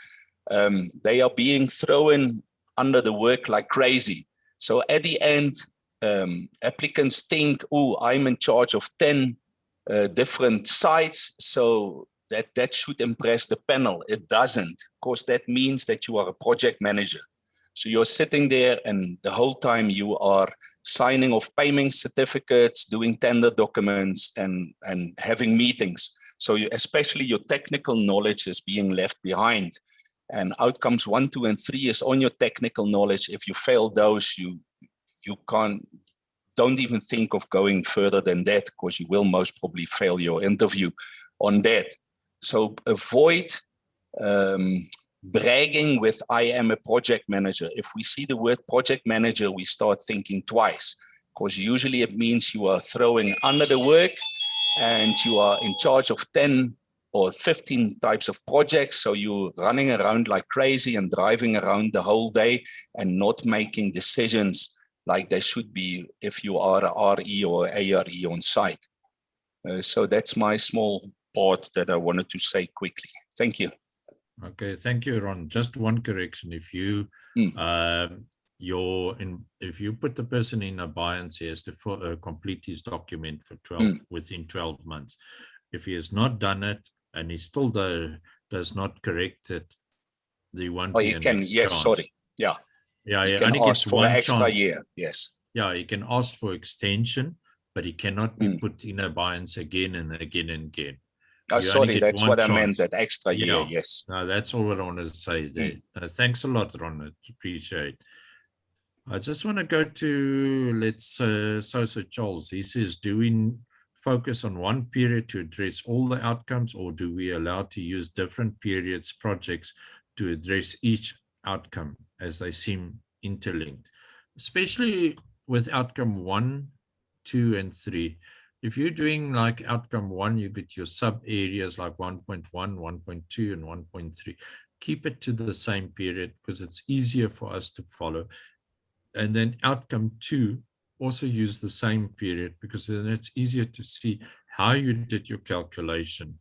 They are being thrown under the work like crazy. So at the end, applicants think, oh, I'm in charge of 10 different sites, so that should impress the panel. It doesn't, because that means that you are a project manager. So you're sitting there and the whole time you are signing off payment certificates, doing tender documents, and having meetings. So especially your technical knowledge is being left behind. And outcomes 1, 2, and 3 is on your technical knowledge. If you fail those, you don't even think of going further than that, because you will most probably fail your interview on that. So avoid bragging with, I am a project manager. If we see the word project manager, we start thinking twice, because usually it means you are throwing under the work and you are in charge of 10 or 15 types of projects. So you're running around like crazy and driving around the whole day and not making decisions like they should be if you are a RE or ARE on site. So that's my small part that I wanted to say quickly. Thank you. Okay, thank you, Ron. Just one correction. If you if you put the person in abeyance, he has to complete his document for within 12 months. If he has not done it and he still does not correct it, there won't be you can, yes, chance. sorry. Yeah. Yeah, you he can only ask gets for one an extra chance. year. Yes. Yeah, you can ask for extension, but he cannot be put in abeyance again and again and again. Oh, You only sorry, get that's one what I meant, chance. that extra year, Yeah. yes. No, that's all what I wanted to say there. Thanks a lot, Ron. Appreciate. I just want to go to, let's so Charles. He says, do we focus on one period to address all the outcomes, or do we allow to use different periods projects to address each outcome as they seem interlinked, especially with outcome 1, 2, and 3. If you're doing like outcome 1, you get your sub areas like 1.1, 1.2, and 1.3. Keep it to the same period because it's easier for us to follow. And then outcome 2, also use the same period because then it's easier to see how you did your calculation.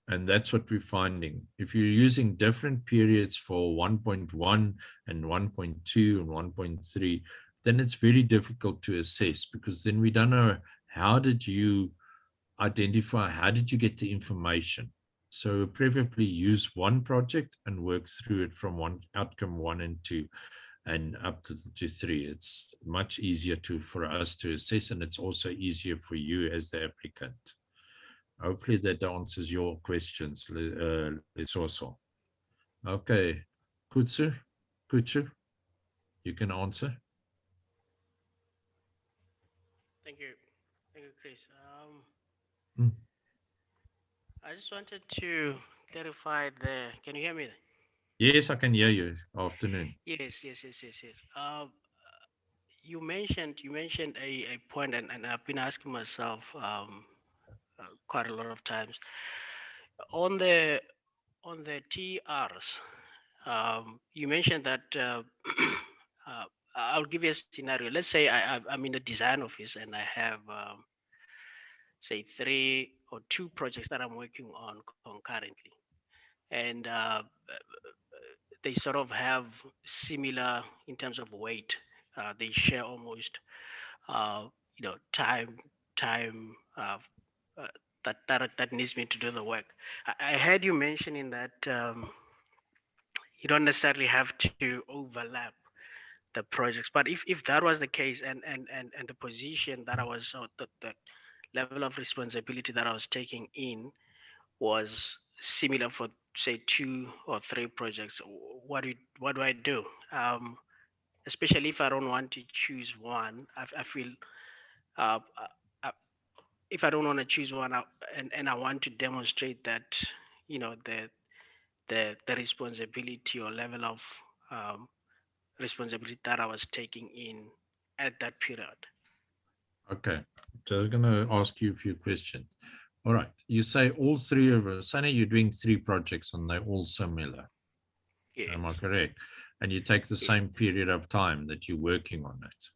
And that's what we're finding. If you're using different periods for 1.1 and 1.2 and 1.3, then it's very difficult to assess because then we don't know how did you identify, how did you get the information. So preferably use one project and work through it from outcome 1 and 2 and up to 3. It's much easier for us to assess, and it's also easier for you as the applicant. Hopefully that answers your questions, it's also. Okay, Kutsu, you can answer. Thank you, Chris. I just wanted to clarify can you hear me? Yes, I can hear you. Afternoon. Yes. You mentioned a point, and I've been asking myself quite a lot of times on the TRs. You mentioned that I'll give you a scenario. Let's say I'm in a design office and I have say 3 or 2 projects that I'm working on concurrently, and they sort of have similar in terms of weight. They share almost, time that needs me to do the work. I heard you mentioning that you don't necessarily have to overlap the projects, but if that was the case, and the position that I was, the level of responsibility that I was taking in was similar for say 2 or 3 projects, what do I do? Especially if I don't want to choose one, I feel if I don't want to choose one, and I want to demonstrate that the responsibility or level of responsibility that I was taking in at that period. Okay, so I'm going to ask you a few questions. All right, you say all 3 of us, Sunny, you're doing 3 projects and they're all similar. Yes. Am I correct? And you take the same period of time that you're working on it.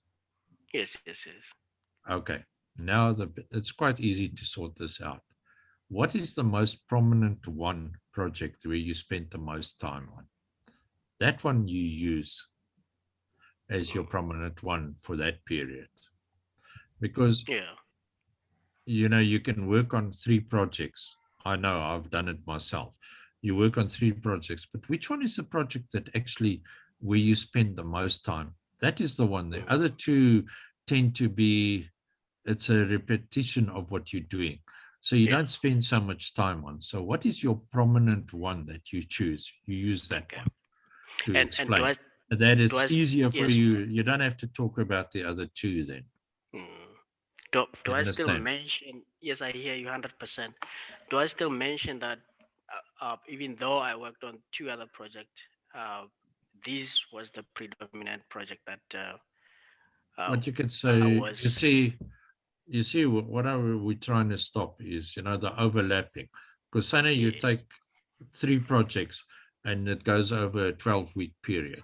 Yes. Okay, now it's quite easy to sort this out. What is the most prominent one project where you spent the most time on? That one you use as your prominent one for that period. Because, you can work on 3 projects. I know, I've done it myself. You work on 3 projects, but which one is the project that actually where you spend the most time? That is the one. The other 2 tend to be, it's a repetition of what you're doing. So you don't spend so much time on. So what is your prominent one that you choose? You use that one to explain. That is easier for you. You don't have to talk about the other 2 then. Do I still mention, yes, I hear you 100%. Do I still mention that even though I worked on 2 other projects, this was the predominant project that what you could say, you see what we're trying to stop is, the overlapping. Because Sana, you take 3 projects and it goes over a 12-week period,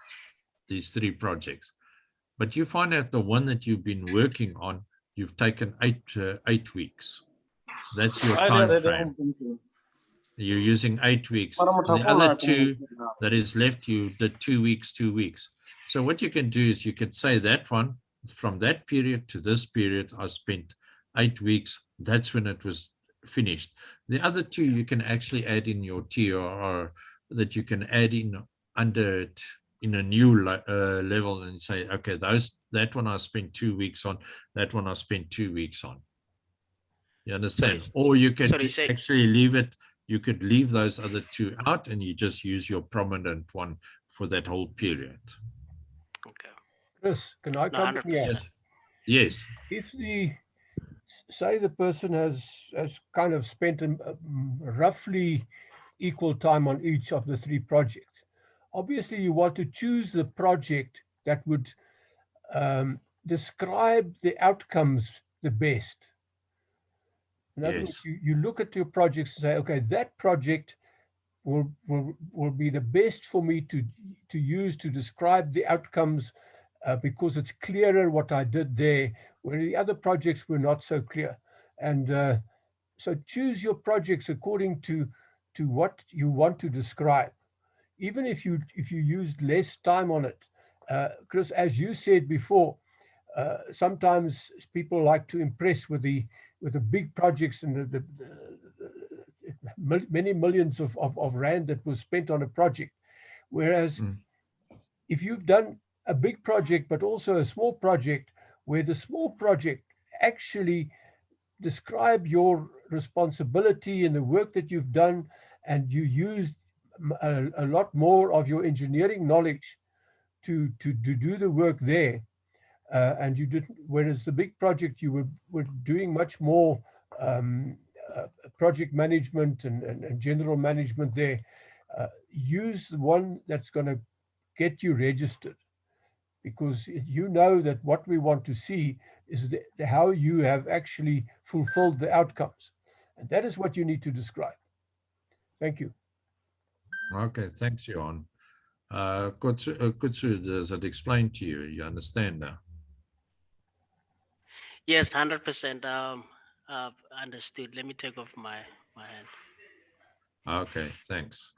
these 3 projects. But you find out the one that you've been working on, you've taken 8 weeks. That's your time frame. You're using 8 weeks. The other 2 that is left, you did 2 weeks, 2 weeks. So what you can do is you could say that one, from that period to this period, I spent 8 weeks. That's when it was finished. The other 2, you can actually add in your TRR that you can add in under it in a new level and say, okay, those that one I spent 2 weeks on, that one I spent 2 weeks on. You understand? Or you could actually leave it, you could leave those other two out and you just use your prominent one for that whole period. Okay. Chris, can I come in here? Yes. If say the person has kind of spent roughly equal time on each of the 3 projects, obviously you want to choose the project that would describe the outcomes the best. In other words, you look at your projects and say, okay, that project will be the best for me to use to describe the outcomes because it's clearer what I did there, where the other projects were not so clear. And so choose your projects according to what you want to describe. Even if you used less time on it, Chris, as you said before, sometimes people like to impress with the big projects and the many millions of rand that was spent on a project. Whereas if you've done a big project, but also a small project, where the small project actually describe your responsibility and the work that you've done, and you used a lot more of your engineering knowledge to do the work there. And you didn't, whereas the big project, you were doing much more project management and general management there. Use the one that's going to get you registered, because you know that what we want to see is how you have actually fulfilled the outcomes. And that is what you need to describe. Thank you. Okay, thanks, Johan. Kutsu, does it explain to you? You understand now? Yes, 100%. Understood. Let me take off my hand. Okay, thanks.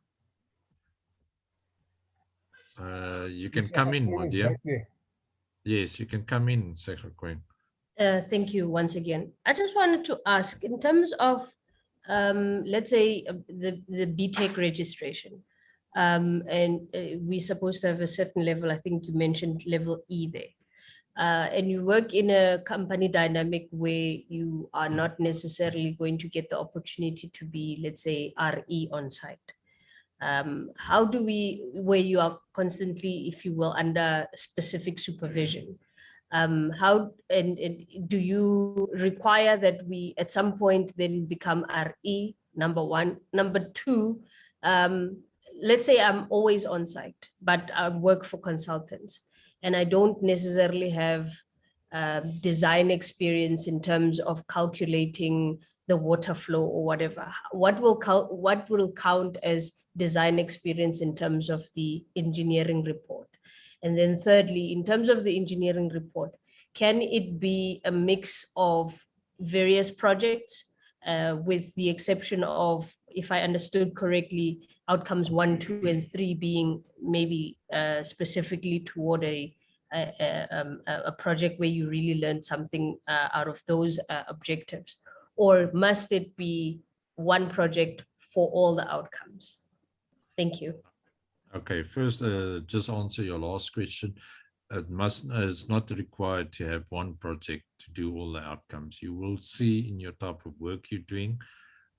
You can come in, my dear. Yes, you can come in, Secretary Queen. Thank you once again. I just wanted to ask, in terms of, let's say, the BTEC registration, and we're supposed to have a certain level, I think you mentioned level E there. And you work in a company dynamic where you are not necessarily going to get the opportunity to be, let's say, RE on site. How do we, where you are constantly, if you will, under specific supervision, how and do you require that we at some point then become RE, number one? Number two, let's say I'm always on site, but I work for consultants and I don't necessarily have design experience in terms of calculating the water flow or whatever. What will count as design experience in terms of the engineering report? And then thirdly, in terms of the engineering report, can it be a mix of various projects with the exception of, if I understood correctly, outcomes 1, 2, and 3 being maybe specifically toward a project where you really learned something out of those objectives? Or must it be one project for all the outcomes? Thank you. Okay, first, just answer your last question. It's not required to have one project to do all the outcomes. You will see in your type of work you're doing,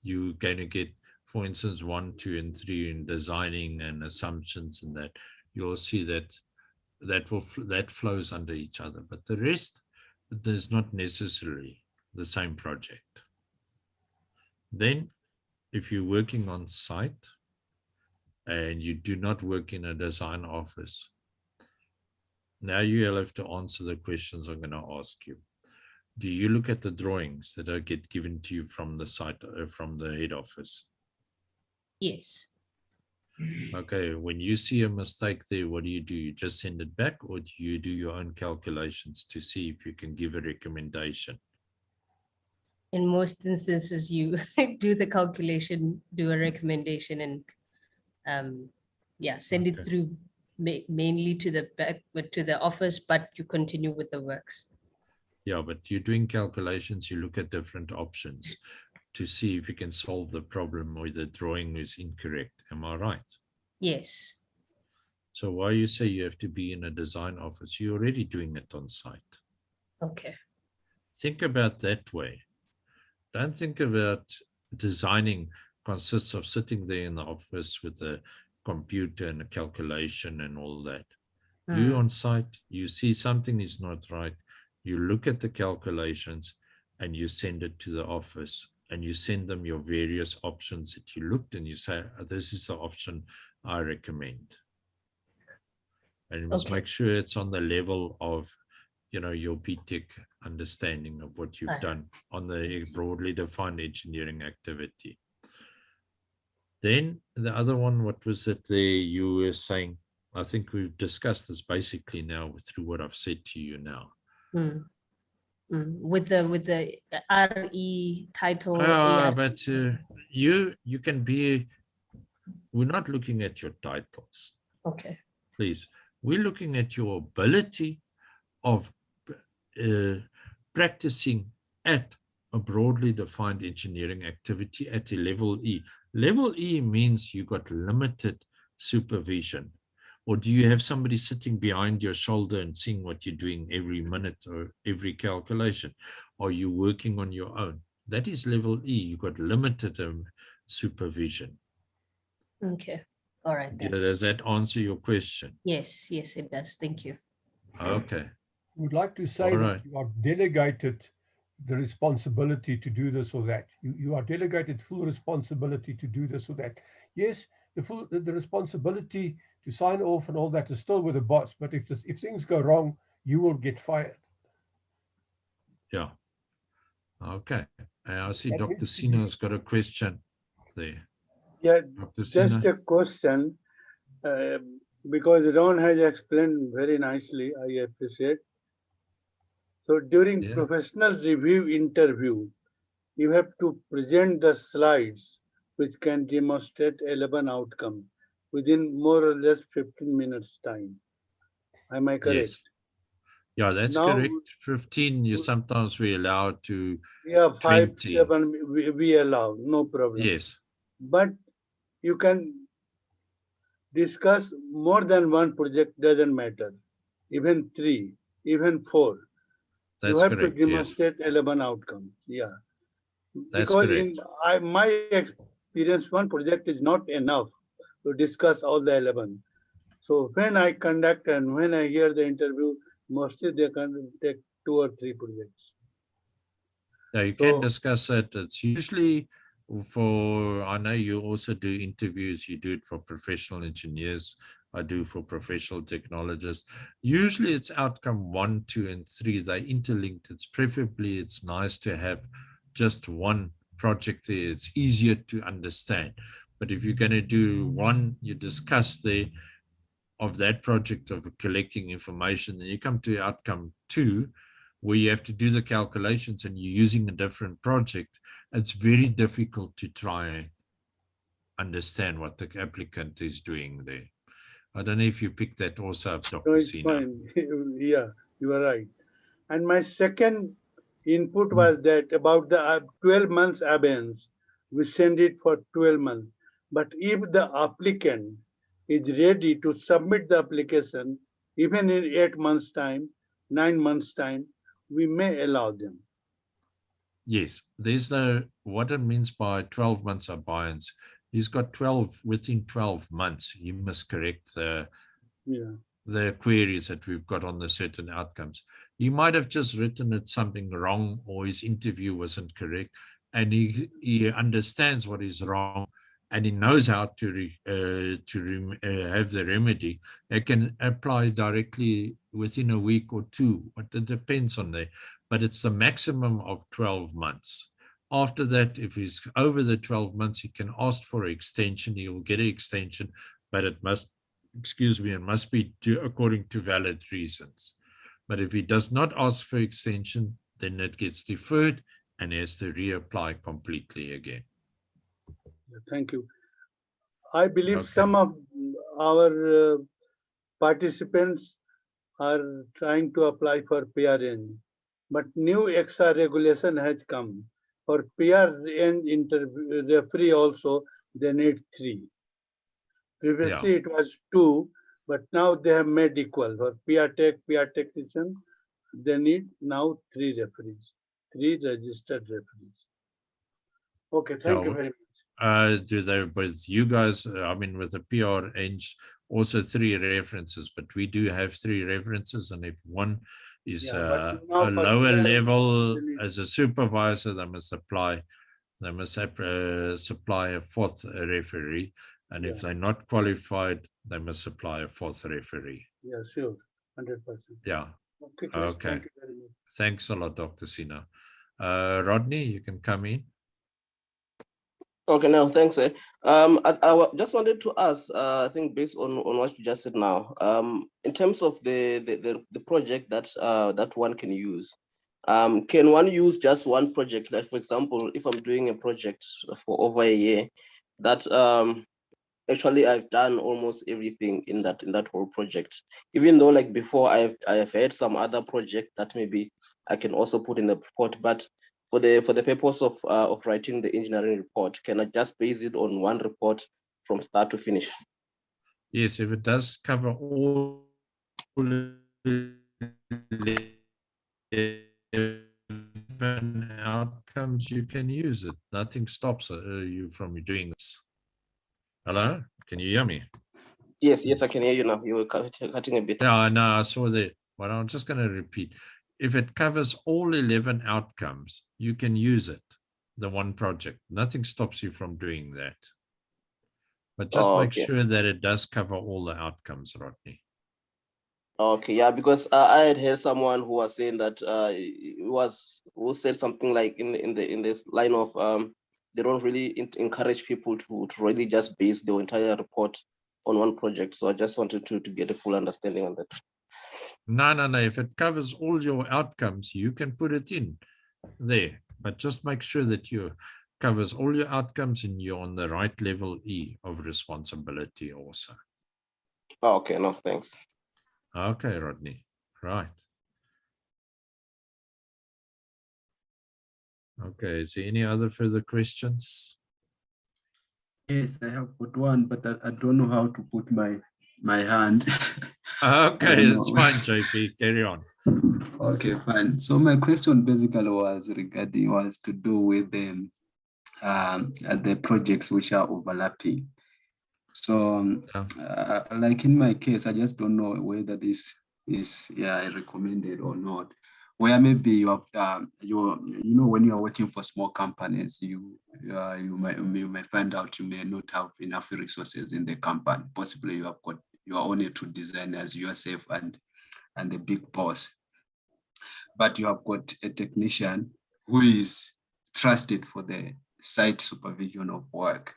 you're going to get, for instance, 1, 2, and 3 in designing and assumptions, and that you'll see that flows under each other. But the rest is not necessarily the same project. Then, if you're working on site, and you do not work in a design office, now you'll have to answer the questions I'm going to ask you. Do you look at the drawings that get given to you from the site, from the head office? Yes. Okay, when you see a mistake there, what do? You just send it back, or do you do your own calculations to see if you can give a recommendation? In most instances, you do the calculation, do a recommendation, and yeah, send it through mainly to the back, but to the office, but you continue with the works. Yeah, but you're doing calculations, you look at different options to see if you can solve the problem or the drawing is incorrect. Am I right? Yes. So why you say you have to be in a design office? You're already doing it on site. Okay. Think about that way. Don't think about designing consists of sitting there in the office with a computer and a calculation and all that. You on site, you see something is not right, you look at the calculations and you send it to the office and you send them your various options that you looked and you say, this is the option I recommend. And you must make sure it's on the level of, you know, your BTEC understanding of what you've done on the broadly defined engineering activity. Then the other one, what was it there you were saying? I think we've discussed this basically now through what I've said to you now. With the RE title. But you can be, we're not looking at your titles. Okay. Please, we're looking at your ability of practicing at a broadly defined engineering activity at a level E. Level E means you got limited supervision. Or do you have somebody sitting behind your shoulder and seeing what you're doing every minute or every calculation? Are you working on your own? That is level E. You got limited supervision. Okay. All right. Does that answer your question? Yes, yes, it does. Thank you. Okay. I would like to say that you are delegated the responsibility to do this or that. You are delegated full responsibility to do this or that. Yes, the responsibility to sign off and all that is still with the boss, but if things go wrong, you will get fired. Yeah. Okay. I see Dr. Sina's got a question there. Yeah, Dr. just Sina? a question, because Ron has explained very nicely, I appreciate. So during professional review interview, you have to present the slides which can demonstrate 11 outcomes within more or less 15 minutes time. Am I correct? Yes. Yeah, that's correct. 15, you sometimes we allow to 5, 20. 7, we allow, no problem. Yes. But you can discuss more than one project, doesn't matter. Even 3, even 4. That's you have correct, to demonstrate 11 outcomes. Yeah. That's because correct. in my experience, one project is not enough to discuss all the 11. So when I conduct and when I hear the interview, mostly they can take 2 or 3 projects. Yeah, you can discuss it. It's usually for, I know you also do interviews, you do it for professional engineers, I do for professional technologists. Usually it's outcome 1, 2, and 3, they interlinked. It's preferably, it's nice to have just one project there. It's easier to understand. But if you're going to do one, you discuss there of that project of collecting information, then you come to outcome 2, where you have to do the calculations and you're using a different project. It's very difficult to try and understand what the applicant is doing there. I don't know if you picked that also up, Dr. Sina. Fine. Yeah, you are right. And my second input was that about the 12 months abeyance, we send it for 12 months. But if the applicant is ready to submit the application, even in 8 months' time, 9 months' time, we may allow them. Yes, there's no, what it means by 12 months abeyance. He's got 12, within 12 months, he must correct the queries that we've got on the certain outcomes. He might have just written it something wrong, or his interview wasn't correct, and he understands what is wrong, and he knows how to have the remedy. It can apply directly within a week or 2, but it depends on that. But it's a maximum of 12 months. After that, if he's over the 12 months, he can ask for an extension. He will get an extension, but it must, it must be according to valid reasons. But if he does not ask for extension, then it gets deferred and he has to reapply completely again. Thank you. I believe some of our participants are trying to apply for PRN, but new ECSA regulation has come. For PRN referee also, they need 3. Previously it was 2, But now they have made equal. For PR Tech, PR technician, they need now 3 referees, 3 registered referees. Okay, thank you very much. Do they with you guys? I mean, with the PR eng, also 3 references, but we do have 3 references, and if one is Yeah, a lower PR, level they need- as a supervisor, they must supply a 4th referee, and if Yeah. they're not qualified, they must supply a 4th referee. Yeah, sure, 100%. Yeah. Okay, Chris, Okay. thank you very much. Thanks a lot, Dr. Sina. Rodney, you can come in. Okay, now thanks. Just wanted to ask, I think based on what you just said now, in terms of the project that one can use, can one use just one project? Like for example, if I'm doing a project for over a year, that actually I've done almost everything in that whole project. Even though like before I have had some other project that maybe I can also put in the report, but for the purpose of writing the engineering report, can I just base it on one report from start to finish? Yes, if it does cover all outcomes, you can use it. Nothing stops you from doing this. Hello, can you hear me? Yes, I can hear you now. You were cutting a bit. Yeah, no, I saw that. But I'm just going to repeat. If it covers all 11 outcomes, you can use it, the one project. Nothing stops you from doing that. But just make sure that it does cover all the outcomes, Rodney. Okay, yeah, because I had heard someone who was saying that who said something like in this line of they don't really encourage people to really just base the entire report on one project. So I just wanted to get a full understanding on that. No. If it covers all your outcomes, you can put it in there. But just make sure that you covers all your outcomes and you're on the right level E of responsibility also. Okay, no, thanks. Okay, Rodney. Right. Okay, is there any other further questions? Yes, I have got one, but I don't know how to put my hand. Okay, it's fine, JP. Carry on. Okay, fine. So my question basically was to do with the projects which are overlapping. So like in my case, I just don't know whether this is recommended or not. Where maybe you have when you are working for small companies, you may find out you may not have enough resources in the company. Possibly you are only 2 designers, yourself and the big boss. But you have got a technician who is trusted for the site supervision of work.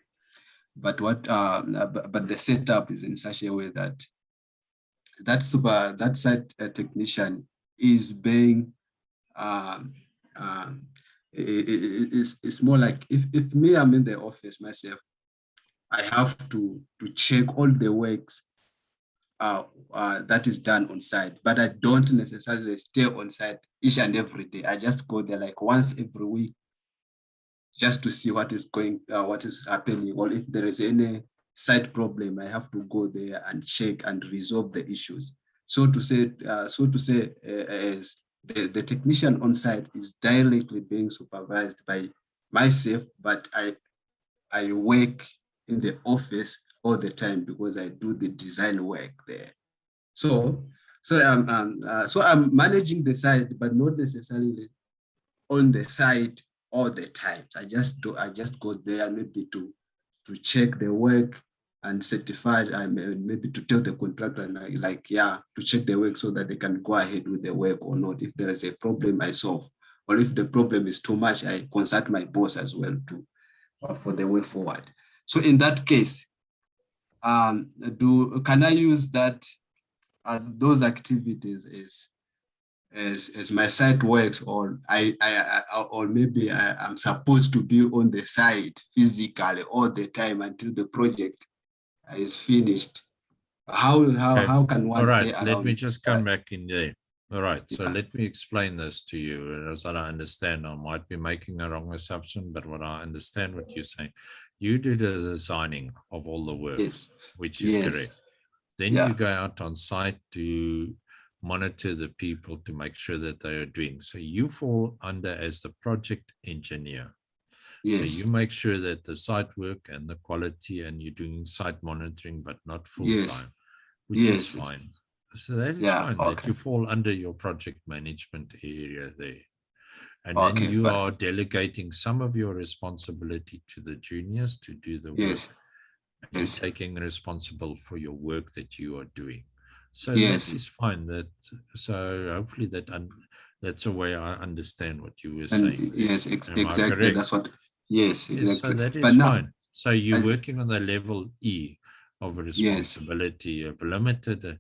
But but the setup is in such a way that that site technician is being it's more like if me, I'm in the office myself, I have to check all the works that is done on site, but I don't necessarily stay on site each and every day. I just go there like once every week just to see what is happening, or if there is any site problem, I have to go there and check and resolve the issues. So to say, as the technician on site is directly being supervised by myself, but I work in the office all the time because I do the design work there. So I'm managing the site, but not necessarily on the site all the time. I just go there maybe to check the work and certify, maybe to tell the contractor to check the work so that they can go ahead with the work or not. If there is a problem, I solve, or if the problem is too much, I consult my boss as well for the way forward. So in that case, can I use that those activities as my site works, or or maybe I'm supposed to be on the site physically all the time until the project is finished? How can one? All right, let me just come back in there. All right, so let me explain this to you as I understand. I might be making a wrong assumption, but what I understand what you're saying, you do the designing of all the works, which is correct. Then you go out on site to monitor the people to make sure that they are doing. So you fall under as the project engineer. So you make sure that the site work and the quality, and you're doing site monitoring, but not full time, which is fine. So that is fine, that you fall under your project management area there. And then you are delegating some of your responsibility to the juniors to do the work. And you're taking responsible for your work that you are doing. So that is fine. So hopefully that's the way I understand what you were saying. Yes, exactly. That's what. Yes, exactly. So that is fine. So you're working on the level E of responsibility of limited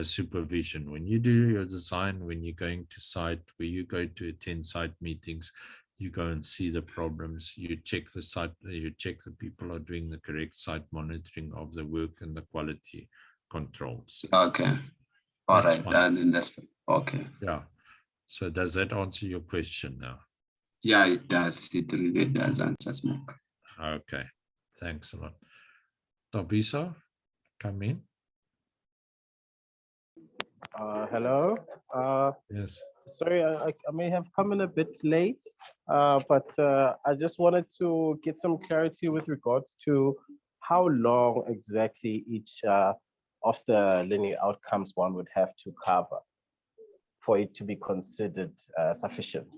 supervision. When you do your design, when you're going to site, where you go to attend site meetings, you go and see the problems, you check the site, you check the people are doing the correct site monitoring of the work and the quality controls. Okay. All right. And that's okay. Yeah. So does that answer your question now? Yeah, it does. It really does answer, Smoke. Okay. Thanks a lot. Tobisa, come in. Hello. Yes. Sorry, I may have come in a bit late, but I just wanted to get some clarity with regards to how long exactly each of the linear outcomes one would have to cover for it to be considered sufficient.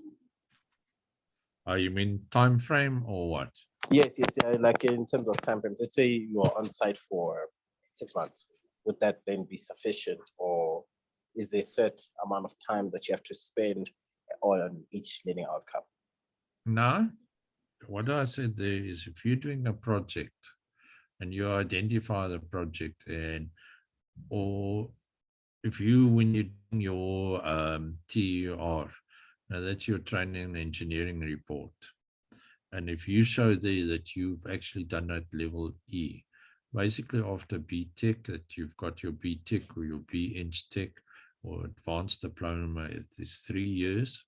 You mean time frame or what? Yes, like in terms of time frames. Let's say you're on site for 6 months. Would that then be sufficient, or is there a set amount of time that you have to spend on each linear outcome? No. What I said there is, if you're doing a project and you identify the project, or if you, when you're doing your TER, now that's your training and engineering report. And if you show there that you've actually done at level E, basically after BTech, that you've got your BTech or your BEng Tech or advanced diploma, it is 3 years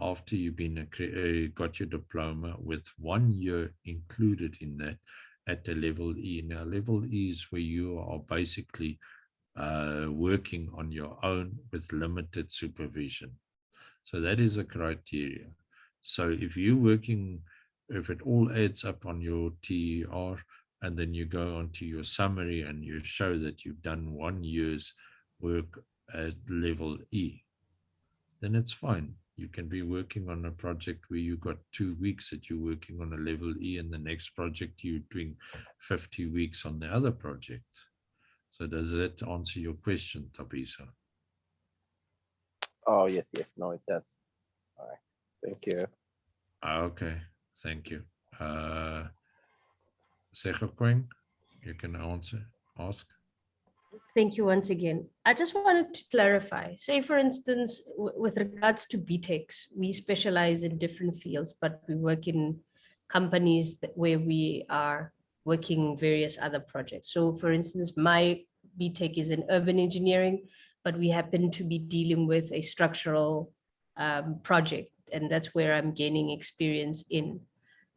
after you've been got your diploma, with 1 year included in that at the level E. Now, level E is where you are basically working on your own with limited supervision. So that is a criteria. So if you're working, if it all adds up on your TER, and then you go onto your summary and you show that you've done 1 year's work at level E, then it's fine. You can be working on a project where you got 2 weeks that you're working on a level E, and the next project you're doing 50 weeks on the other project. So does that answer your question, Tabisa? Oh, yes. No, it does. All right. Thank you. Okay. Thank you. Segokweng, you can ask. Thank you once again. I just wanted to clarify, say for instance, with regards to BTechs, we specialize in different fields, but we work in companies where we are working various other projects. So for instance, my BTech is in urban engineering, but we happen to be dealing with a structural project, and that's where I'm gaining experience in.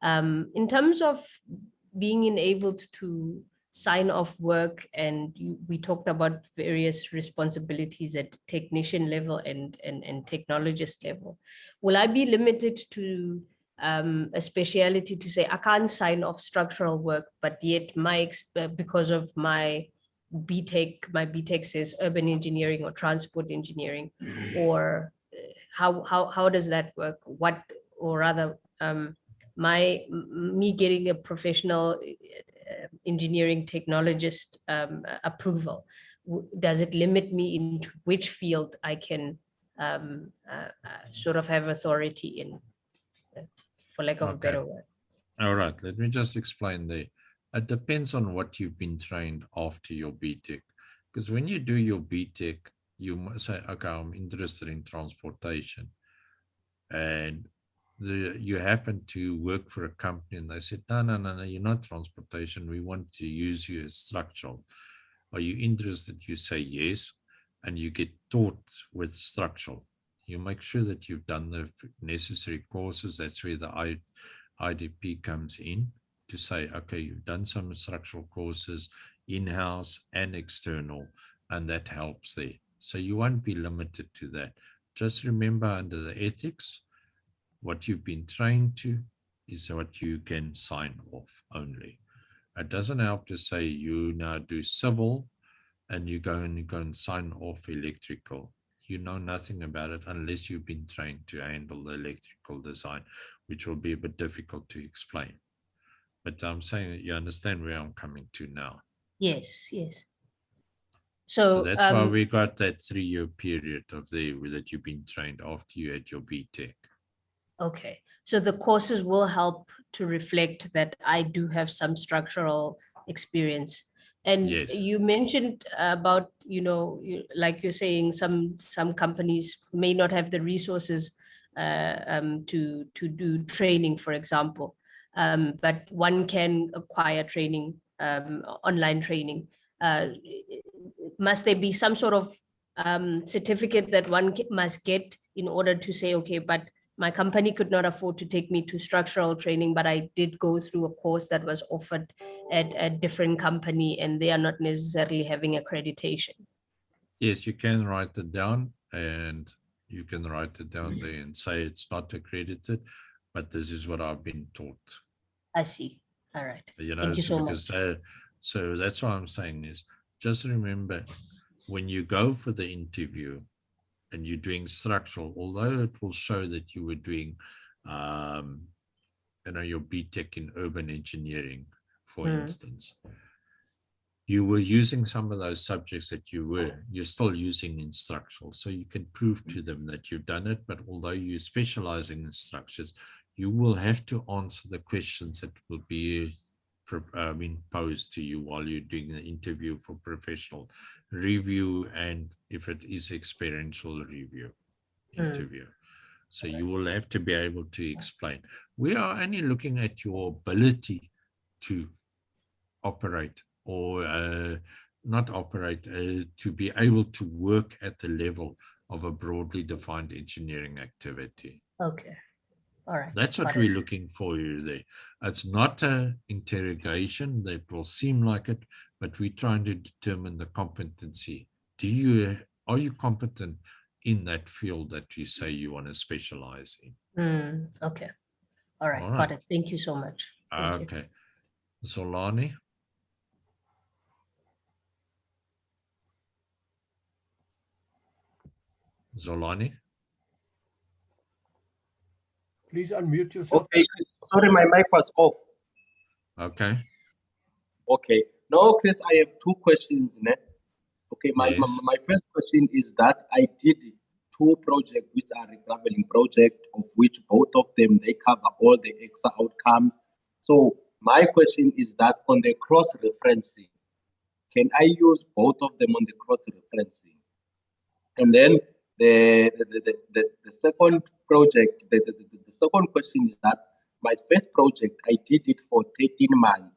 In terms of being enabled to sign off work, and we talked about various responsibilities at technician level and technologist level, will I be limited to a speciality to say I can't sign off structural work, but yet because of my BTech says urban engineering or transport engineering, or how does that work? What, or rather, me getting a professional engineering technologist approval, does it limit me into which field I can sort of have authority in, for lack of a better word? All right, let me just explain there. It depends on what you've been trained after your BTech. Because when you do your BTech, you must say, okay, I'm interested in transportation. And you happen to work for a company and they said, no, you're not transportation. We want to use you as structural. Are you interested? You say yes, and you get taught with structural. You make sure that you've done the necessary courses. That's where the IDP comes in to say, okay, you've done some structural courses, in-house and external, and that helps there. So you won't be limited to that. Just remember, under the ethics, what you've been trained to is what you can sign off only. It doesn't help to say you now do civil and you go and sign off electrical. You know nothing about it unless you've been trained to handle the electrical design, which will be a bit difficult to explain. But I'm saying you understand where I'm coming to now. Yes, yes. So that's why we got that 3-year period of that you've been trained after you had your BTech. Okay, so the courses will help to reflect that I do have some structural experience. And yes. You mentioned about, like you're saying, some companies may not have the resources to do training, for example, but one can acquire training, online training. Must there be some sort of certificate that one must get in order to say, okay, but my company could not afford to take me to structural training, but I did go through a course that was offered at a different company and they are not necessarily having accreditation? Yes, you can write it down, and you can write it down there and say it's not accredited, but this is what I've been taught. I see. All right. Thank you so much. So that's what I'm saying is, just remember, when you go for the interview and you're doing structural, although it will show that you were doing, your BTech in urban engineering, for instance, you were using some of those subjects that you're still using in structural. So you can prove to them that you've done it, but although you're specializing in structures, you will have to answer the questions that will be posed to you while you're doing the interview for professional review, and if it is experiential review interview. So you will have to be able to explain. We are only looking at your ability to operate or not operate, to be able to work at the level of a broadly defined engineering activity. Okay. All right. That's what we're looking for you there. It's not an interrogation that will seem like it, but we're trying to determine the competency. Are you competent in that field that you say you want to specialize in? Okay. All right. Got it. Thank you so much. Okay. Zolani? Zolani? Please unmute yourself. Okay, sorry, my mic was off. Okay. Okay. No, Chris, I have 2 questions. Okay, my first question is that I did 2 projects which are regraveling projects, of which both of them, they cover all the ECSA outcomes. So my question is that on the cross-referencing, can I use both of them on the cross-referencing? And then the second project, the second question is that my first project, I did it for 13 months,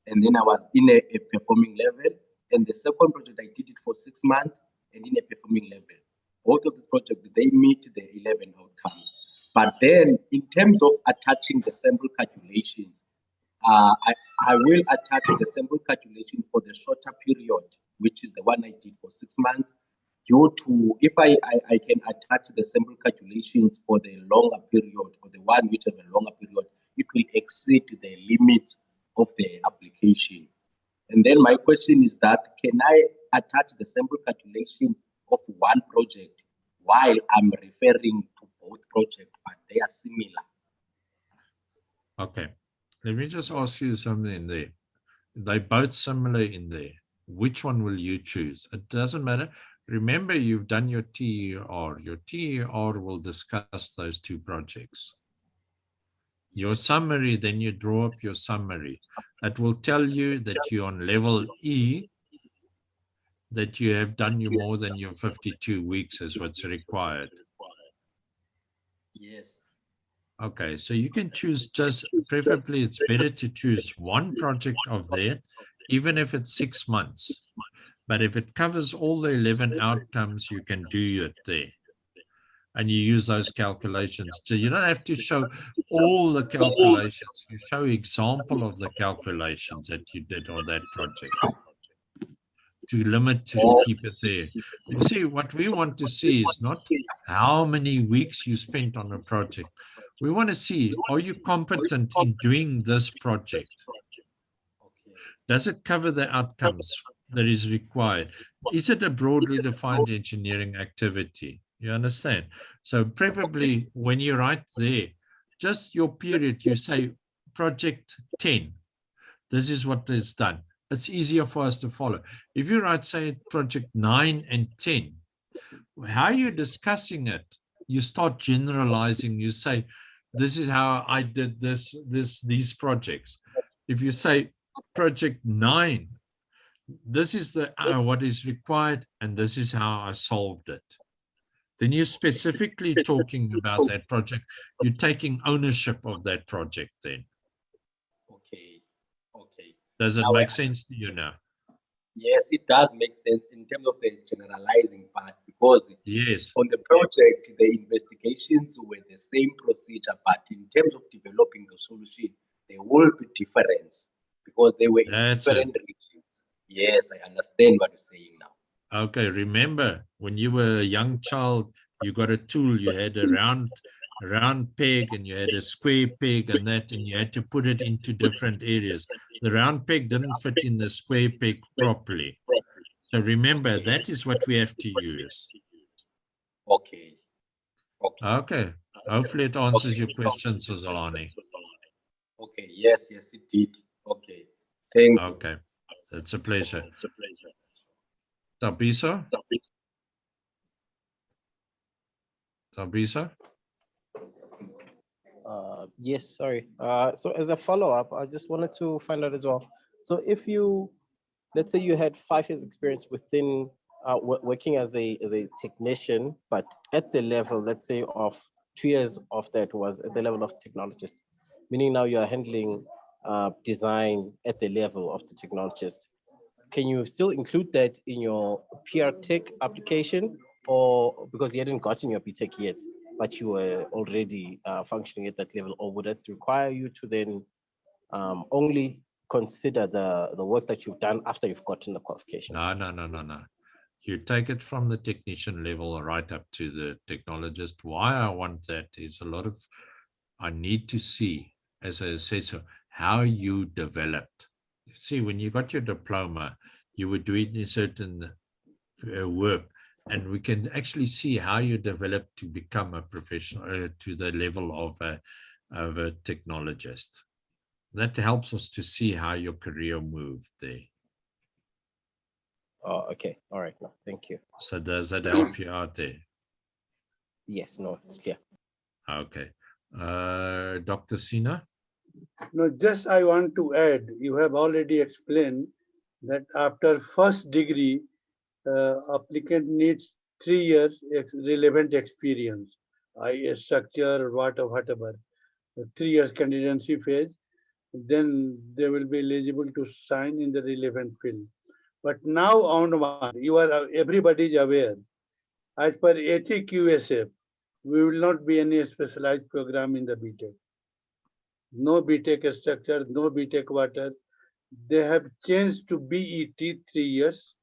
and then I was in a performing level. And the second project, I did it for 6 months and in a performing level. Both of the projects, they meet the 11 outcomes. But then in terms of attaching the sample calculations, I will attach the sample calculation for the shorter period, which is the one I did for 6 months. Due to, if I can attach the sample calculations for the longer period, for the one which have a longer period, it will exceed the limits of the application. And then my question is that, can I attach the sample calculation of one project while I'm referring to both projects, but they are similar? Okay. Let me just ask you something there. They're both similar in there. Which one will you choose? It doesn't matter. Remember, you've done your TER. Your TER will discuss those 2 projects. Your summary, then you draw up your summary. It will tell you that you're on level E, that you have done more than your 52 weeks is what's required. Yes. Okay, so you can choose, just preferably it's better to choose one project of that, even if it's 6 months. But if it covers all the 11 outcomes, you can do it there. And you use those calculations. So you don't have to show all the calculations. You show example of the calculations that you did on that project. to keep it there. You see, what we want to see is not how many weeks you spent on a project. We want to see, are you competent in doing this project? Does it cover the outcomes that is required? Is it a broadly defined engineering activity? You understand? So preferably when you write there, just your period, you say project 10. This is what is done. It's easier for us to follow. If you write, say, project 9 and 10, how you're discussing it, you start generalizing. You say, this is how I did these projects. If you say project 9, this is the what is required, and this is how I solved it. Then you're specifically talking about that project. You're taking ownership of that project then. Okay. Okay. Does it make sense to you now? Yes, it does make sense in terms of the generalizing part, because yes, on the project, the investigations were the same procedure, but in terms of developing the solution, there will be difference because they were in different regions. Yes, I understand what you're saying now. Okay, remember when you were a young child, you got a tool, you had a round peg and you had a square peg and that, and you had to put it into different areas. The round peg didn't fit in the square peg properly. So remember, that is what we have to use. Okay. Okay. Hopefully it answers your question, Suzalani. Okay, yes, it did. Okay. Thank you. Okay. It's a pleasure. Tabisa? Tabisa? Yes, sorry. So as a follow-up, I just wanted to find out as well. So if you, let's say you had 5 years experience within working as a technician, but at the level, let's say of 2 years of that was at the level of technologist, meaning now you are handling design at the level of the technologist. Can you still include that in your PR Tech application, or because you hadn't gotten your BTech yet, but you were already functioning at that level, or would it require you to then only consider the work that you've done after you've gotten the qualification? No. You take it from the technician level right up to the technologist. Why I want that is I need to see as an assessor how you developed. See, when you got your diploma, you were doing a certain work, and we can actually see how you developed to become a professional to the level of a technologist. That helps us to see how your career moved there. Oh, okay. All right. No, thank you. So does that help you out there? Yes, no, it's clear. Okay. Dr. Sina? No, just I want to add, you have already explained that after first degree, applicant needs 3 years relevant experience, i.e. structure, whatever, 3 years candidacy phase, then they will be eligible to sign in the relevant field. But now onward, everybody is aware, as per ATQSF, we will not be any specialized program in the BTech. No BTech structure, no BTech water. They have changed to BET 3 years,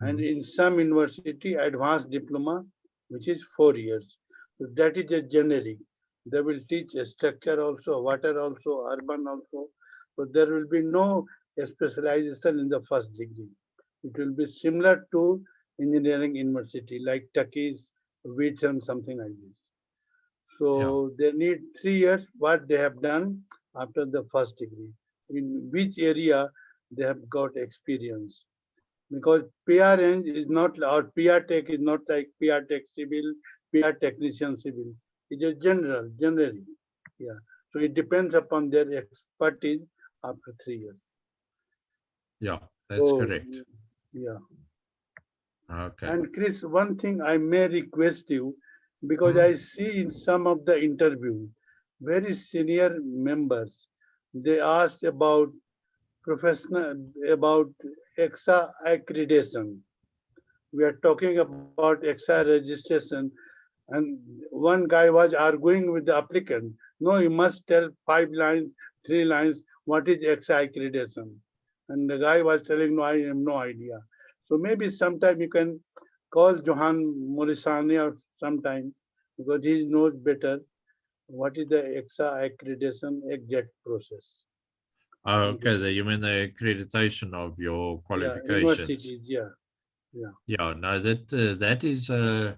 and in some university, advanced diploma, which is 4 years. So that is a generic. They will teach a structure also, water also, urban also. So there will be no specialization in the first degree. It will be similar to engineering university, like Turkey's, WITS and something like this. So they need 3 years what they have done after the first degree, in which area they have got experience. Because PRN is not, or PR Tech is not like PR Tech civil, PR technician civil. It's a generally. Yeah. So it depends upon their expertise after 3 years. Yeah, that's correct. Yeah. Okay. And Chris, one thing I may request you, because I see in some of the interviews, very senior members, they ask about ECSA accreditation. We are talking about ECSA registration, and one guy was arguing with the applicant. No, you must tell 5 lines, 3 lines, what is ECSA accreditation. And the guy was telling, no, I have no idea. So maybe sometime you can call Johan Morisani or sometime, because he knows better what is the ECSA accreditation exact process. Okay, you mean the accreditation of your qualifications? Universities, yeah. Yeah, no, that is there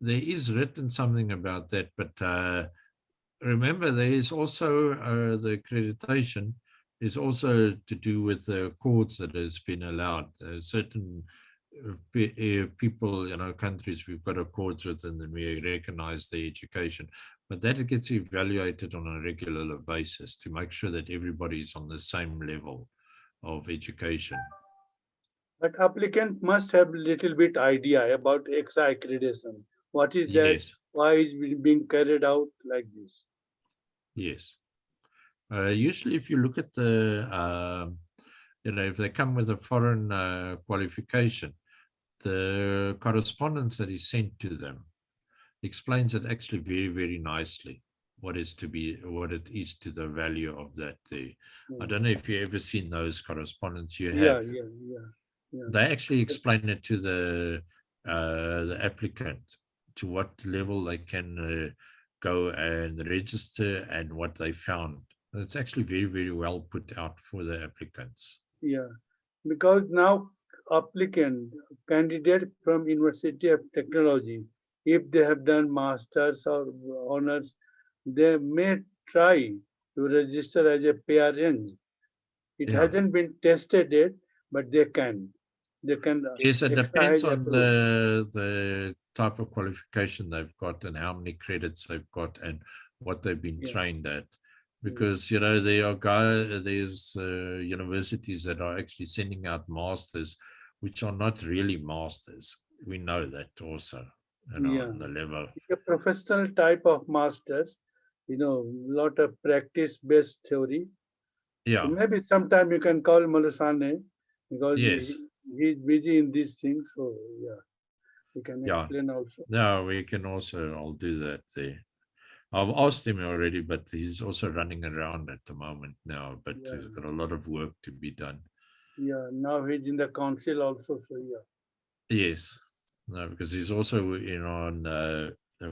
is written something about that, but remember there is also the accreditation is also to do with the courts that has been allowed. Certain people, countries we've got accords with, and then we recognize the education, but that gets evaluated on a regular basis to make sure that everybody's on the same level of education. But applicant must have a little bit idea about ECSA accreditation. What is that? Yes. Why is it being carried out like this? Yes. Usually if you look at the, if they come with a foreign qualification, the correspondence that is sent to them explains it actually very, very nicely, what it is to the value of that. I don't know if you've ever seen those correspondence you have. Yeah. They actually explain it to the applicant, to what level they can go and register and what they found. It's actually very, very well put out for the applicants. Yeah, because now applicant, candidate from University of Technology, if they have done masters or honors, they may try to register as a PRN. It hasn't been tested yet, but they can. Yes, it depends on the type of qualification they've got and how many credits they've got and what they've been trained at. Because there's universities that are actually sending out masters, which are not really masters. We know that also, on the level. A professional type of masters, lot of practice-based theory. Yeah. So maybe sometime you can call Malusane, because yes, he's busy in these things. So yeah, we can explain also. No, we can also. I'll do that there. I've asked him already, but he's also running around at the moment now, but he's got a lot of work to be done. Yeah, now he's in the council also, so yeah. Yes, no, because he's also on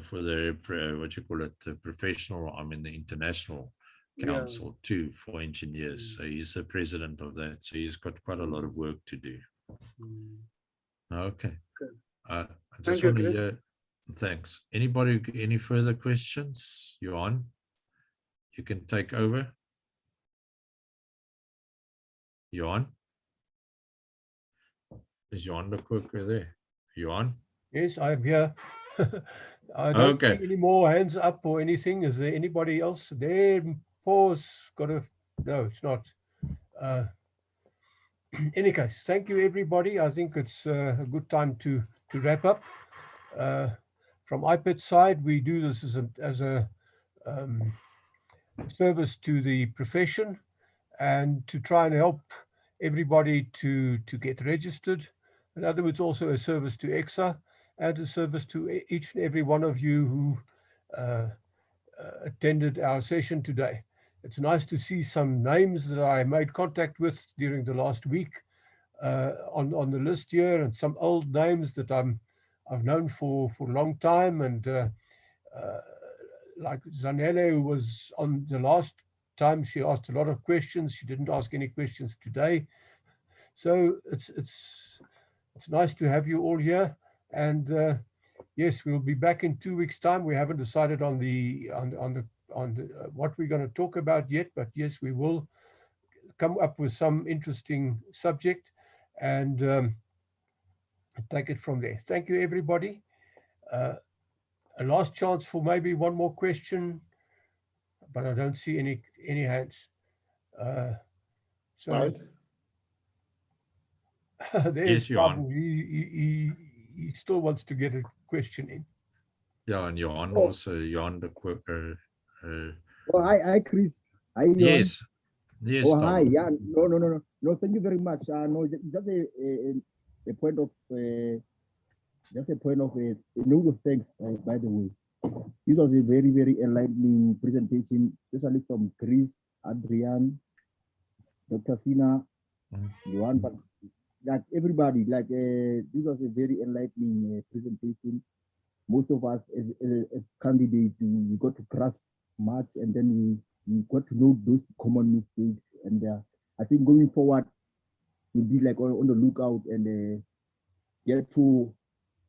for the the professional. The international council too for engineers. So he's the president of that. So he's got quite a lot of work to do. Okay. I just want to hear. Thanks. Anybody, any further questions? Johan, you can take over. Johan? Is Johan the quicker there? Johan? Yes, I'm here. I don't see any more hands up or anything. Is there anybody else there? Pause. No, it's not. In any case, thank you, everybody. I think it's a good time to wrap up. From iPad side, we do this as a service to the profession and to try and help everybody to get registered. In other words, also a service to ECSA and a service to each and every one of you who attended our session today. It's nice to see some names that I made contact with during the last week on the list here, and some old names that I've known for a long time, and like Zanele, who was on the last time, she asked a lot of questions. She didn't ask any questions today, so it's nice to have you all here. And yes, we'll be back in 2 weeks' time. We haven't decided on what we're going to talk about yet, but yes, we will come up with some interesting subject and take it from there. Thank you, everybody. A last chance for maybe one more question, but I don't see any hands. So there's Babu. He still wants to get a question in. Yeah, and Johan also. Johan the quicker. Hi, Chris. Hi, Johan. Yes. Yes. Oh, hi. Yeah. No. Thank you very much. No, just a point of a note of thanks. By the way, this was a very, very enlightening presentation, especially from Chris, Adrian, Dr. Sina, Johan. But like everybody, like this was a very enlightening presentation. Most of us as candidates, we got to grasp much, and then we got to know those common mistakes. And I think going forward, we'll be like on the lookout and get to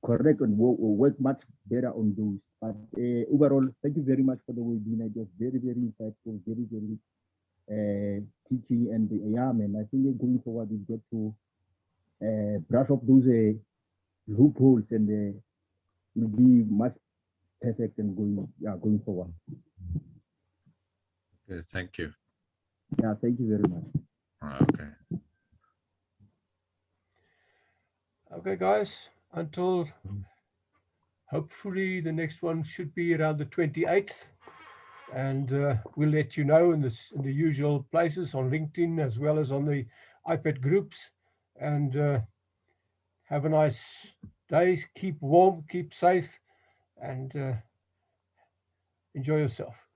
correct and work much better on those. But overall, thank you very much for the webinar. It was very, very insightful, very, very teaching. And yeah, man, I think going forward, we get to brush up those loopholes and will be much perfect and going forward. Okay, thank you. Yeah, thank you very much. Okay. Okay, guys, until hopefully the next one should be around the 28th. And we'll let you know in the usual places on LinkedIn as well as on the iPad groups. And have a nice day. Keep warm, keep safe, and enjoy yourself.